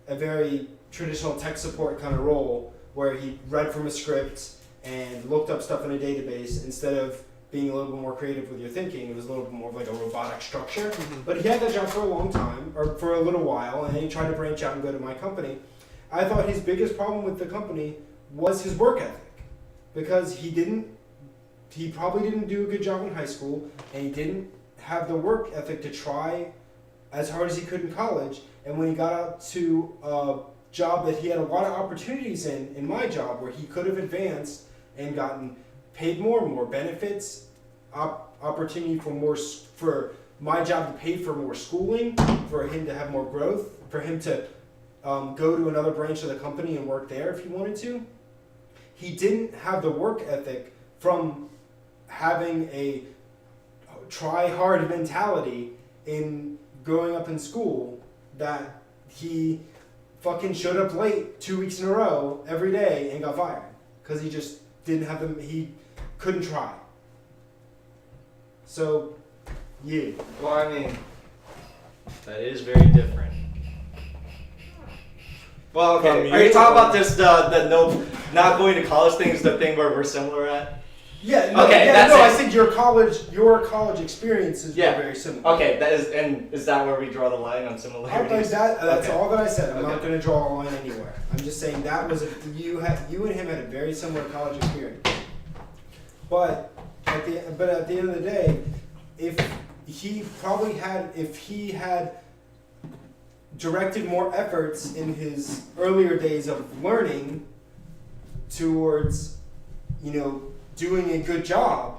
a very traditional tech support kind of role where he read from a script and looked up stuff in a database instead of being a little bit more creative with your thinking. It was a little bit more of like a robotic structure. But he had that job for a long time, or for a little while, and then he tried to branch out and go to my company. I thought his biggest problem with the company was his work ethic. Because he probably didn't do a good job in high school, and he didn't have the work ethic to try as hard as he could in college. And when he got out to a job that he had a lot of opportunities in my job, where he could have advanced and gotten paid more benefits, opportunity for my job to pay for more schooling, for him to have more growth, for him to go to another branch of the company and work there if he wanted to. He didn't have the work ethic from having a try hard mentality in growing up in school, that he fucking showed up late 2 weeks in a row every day and got fired because he just didn't have them. He couldn't try. So, yeah. Well, I mean, that is very different. Well, okay. From Are you you talking or- about this the no not going to college thing is the thing where we're similar at? Yeah. No, Okay, yeah, that's no. it. I think your college experiences Yeah. were very similar. Okay, is that where we draw the line on similarities? That's Okay. all that I said. I'm not Okay. going to draw a line anywhere. I'm just saying that was you and him had a very similar college experience. But at the end of the day, if he probably had, if he had directed more efforts in his earlier days of learning towards, doing a good job,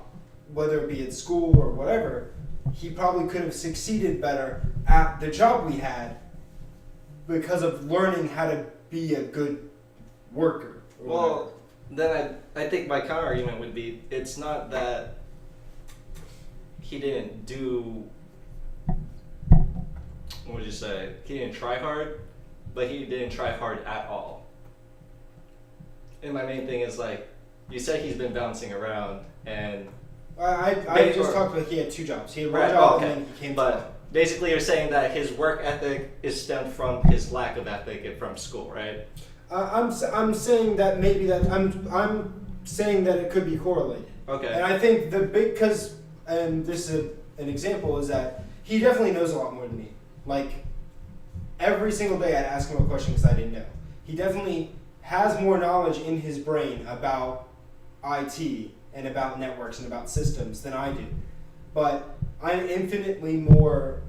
whether it be at school or whatever, he probably could have succeeded better at the job we had because of learning how to be a good worker. or whatever. Well, then I think my counter argument would be it's not that he didn't do, what would you say? He didn't try hard, but he didn't try hard at all. And my main thing is like, you said he's been bouncing around, and I just talked about he had 2 jobs. He had one Right, job okay. and then he came to but basically you're saying that his work ethic is stemmed from his lack of ethic from school, right? I'm saying that maybe that I'm saying that it could be correlated. Okay. And I think the big, and this is an example, is that he definitely knows a lot more than me. Like, every single day I'd ask him a question because I didn't know. He definitely has more knowledge in his brain about IT and about networks and about systems than I do. But I'm infinitely more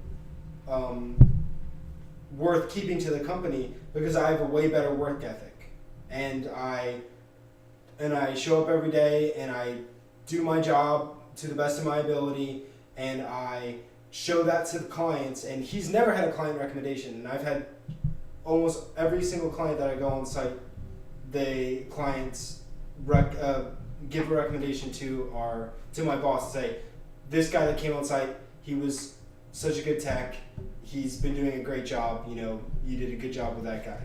worth keeping to the company because I have a way better work ethic. And I show up every day and I do my job to the best of my ability, and I show that to the clients. And he's never had a client recommendation, and I've had almost every single client that I go on site, the clients give a recommendation to my boss, say, this guy that came on site, he was such a good tech, he's been doing a great job, you did a good job with that guy.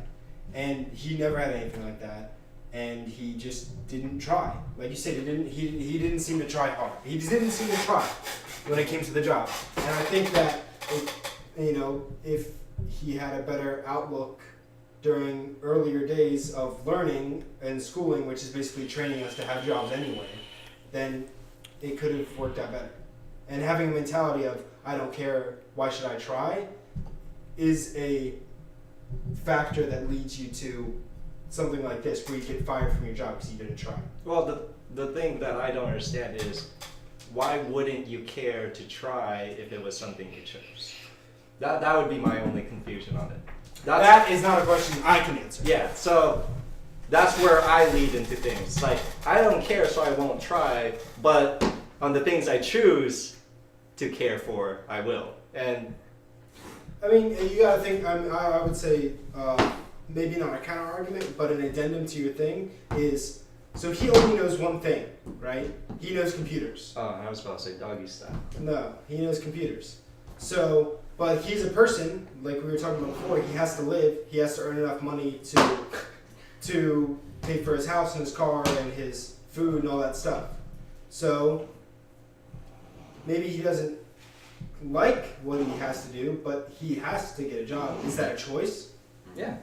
And he never had anything like that, and he just didn't try. Like you said, he didn't seem to try hard. He just didn't seem to try when it came to the job. And I think that if he had a better outlook during earlier days of learning and schooling, which is basically training us to have jobs anyway, then it could have worked out better. And having a mentality of, I don't care, why should I try, is a factor that leads you to something like this, where you get fired from your job because you didn't try. Well, the thing that I don't understand is, why wouldn't you care to try if it was something you chose? That would be my only confusion on it. That is not a question I can answer. Yeah, so that's where I lead into things. Like, I don't care, so I won't try, but on the things I choose to care for, I will. And I mean, you gotta think, I would say, maybe not a counter argument, but an addendum to your thing is, so he only knows one thing, right? He knows computers. oh, I was about to say doggy style. No, he knows computers. So, but he's a person, like we were talking about before, he has to live, he has to earn enough money to pay for his house and his car and his food and all that stuff. So, maybe he doesn't like what he has to do, but he has to get a job. Is that a choice? Yeah,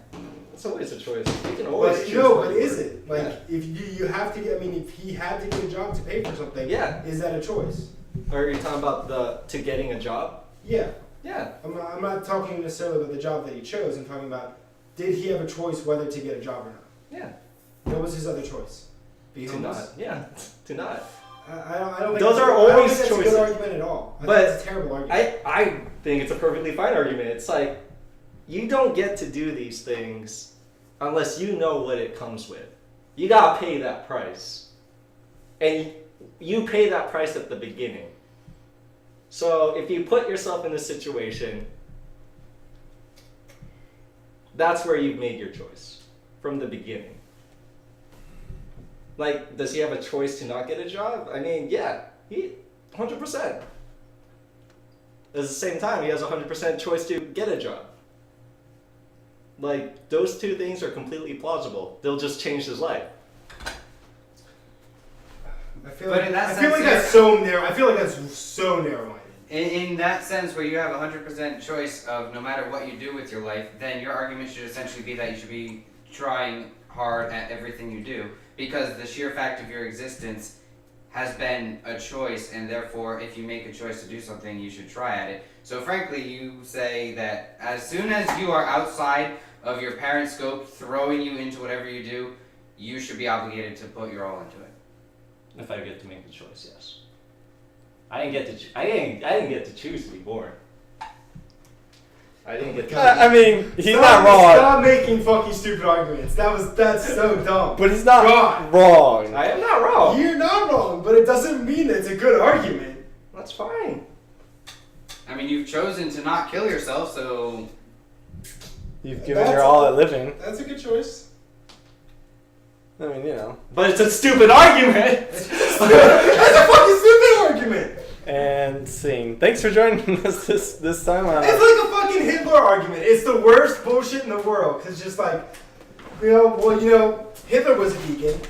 it's always a choice. You can always But choose. no, what but you is want. it? Like, Yeah. if you have to get, I mean, if he had to get a job to pay for something, Yeah. is that a choice? Or are you talking about to getting a job? Yeah. Yeah. I'm not talking necessarily about the job that he chose. I'm talking about, did he have a choice whether to get a job or not? Yeah. What was his other choice? Be To homeless? not. Yeah. To not. I don't think Those that's are I don't always think that's choices. a good argument at all. I But think it's a terrible argument. I think it's a perfectly fine argument. It's like, you don't get to do these things unless you know what it comes with. You gotta pay that price. And you pay that price at the beginning. So if you put yourself in this situation, that's where you've made your choice from the beginning. Like, does he have a choice to not get a job? I mean, yeah, he 100%. At the same time, he has a 100% choice to get a job. Like, those two things are completely plausible. They'll just change his life. I feel But like, in that I feel like sense, that's so narrow. I feel like that's so narrow-minded. In that sense, where you have 100% choice of no matter what you do with your life, then your argument should essentially be that you should be trying hard at everything you do, because the sheer fact of your existence has been a choice, and therefore, if you make a choice to do something, you should try at it. So frankly, you say that as soon as you are outside of your parents' scope, throwing you into whatever you do, you should be obligated to put your all into it. If I get to make the choice, yes. I didn't get to. I didn't get to choose to be born. I didn't get to. I mean, he's Stop- not wrong, Stop making fucking stupid arguments. That's so dumb. but he's not God. wrong. I am not wrong. You're not wrong, but it doesn't mean it's a good argument. That's fine. I mean, you've chosen to not kill yourself, so You've given your all at living. That's a good choice. I mean, you know. But it's a stupid argument. That's a fucking stupid argument. And scene. Thanks for joining us this time. It's like a fucking Hitler argument. It's the worst bullshit in the world. Cause just like, Hitler was a vegan.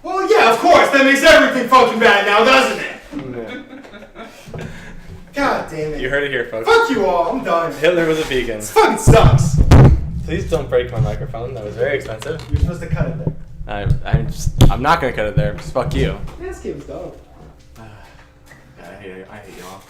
Well, yeah, of course. That makes everything fucking bad now, doesn't it? Yeah. God damn it. You heard it here, folks. Fuck you all. I'm done. Hitler was a vegan. This fucking sucks. Please don't break my microphone. That was very expensive. You're supposed to cut it there. I'm not gonna cut it there. Just fuck you. This game's dumb. I hate you all.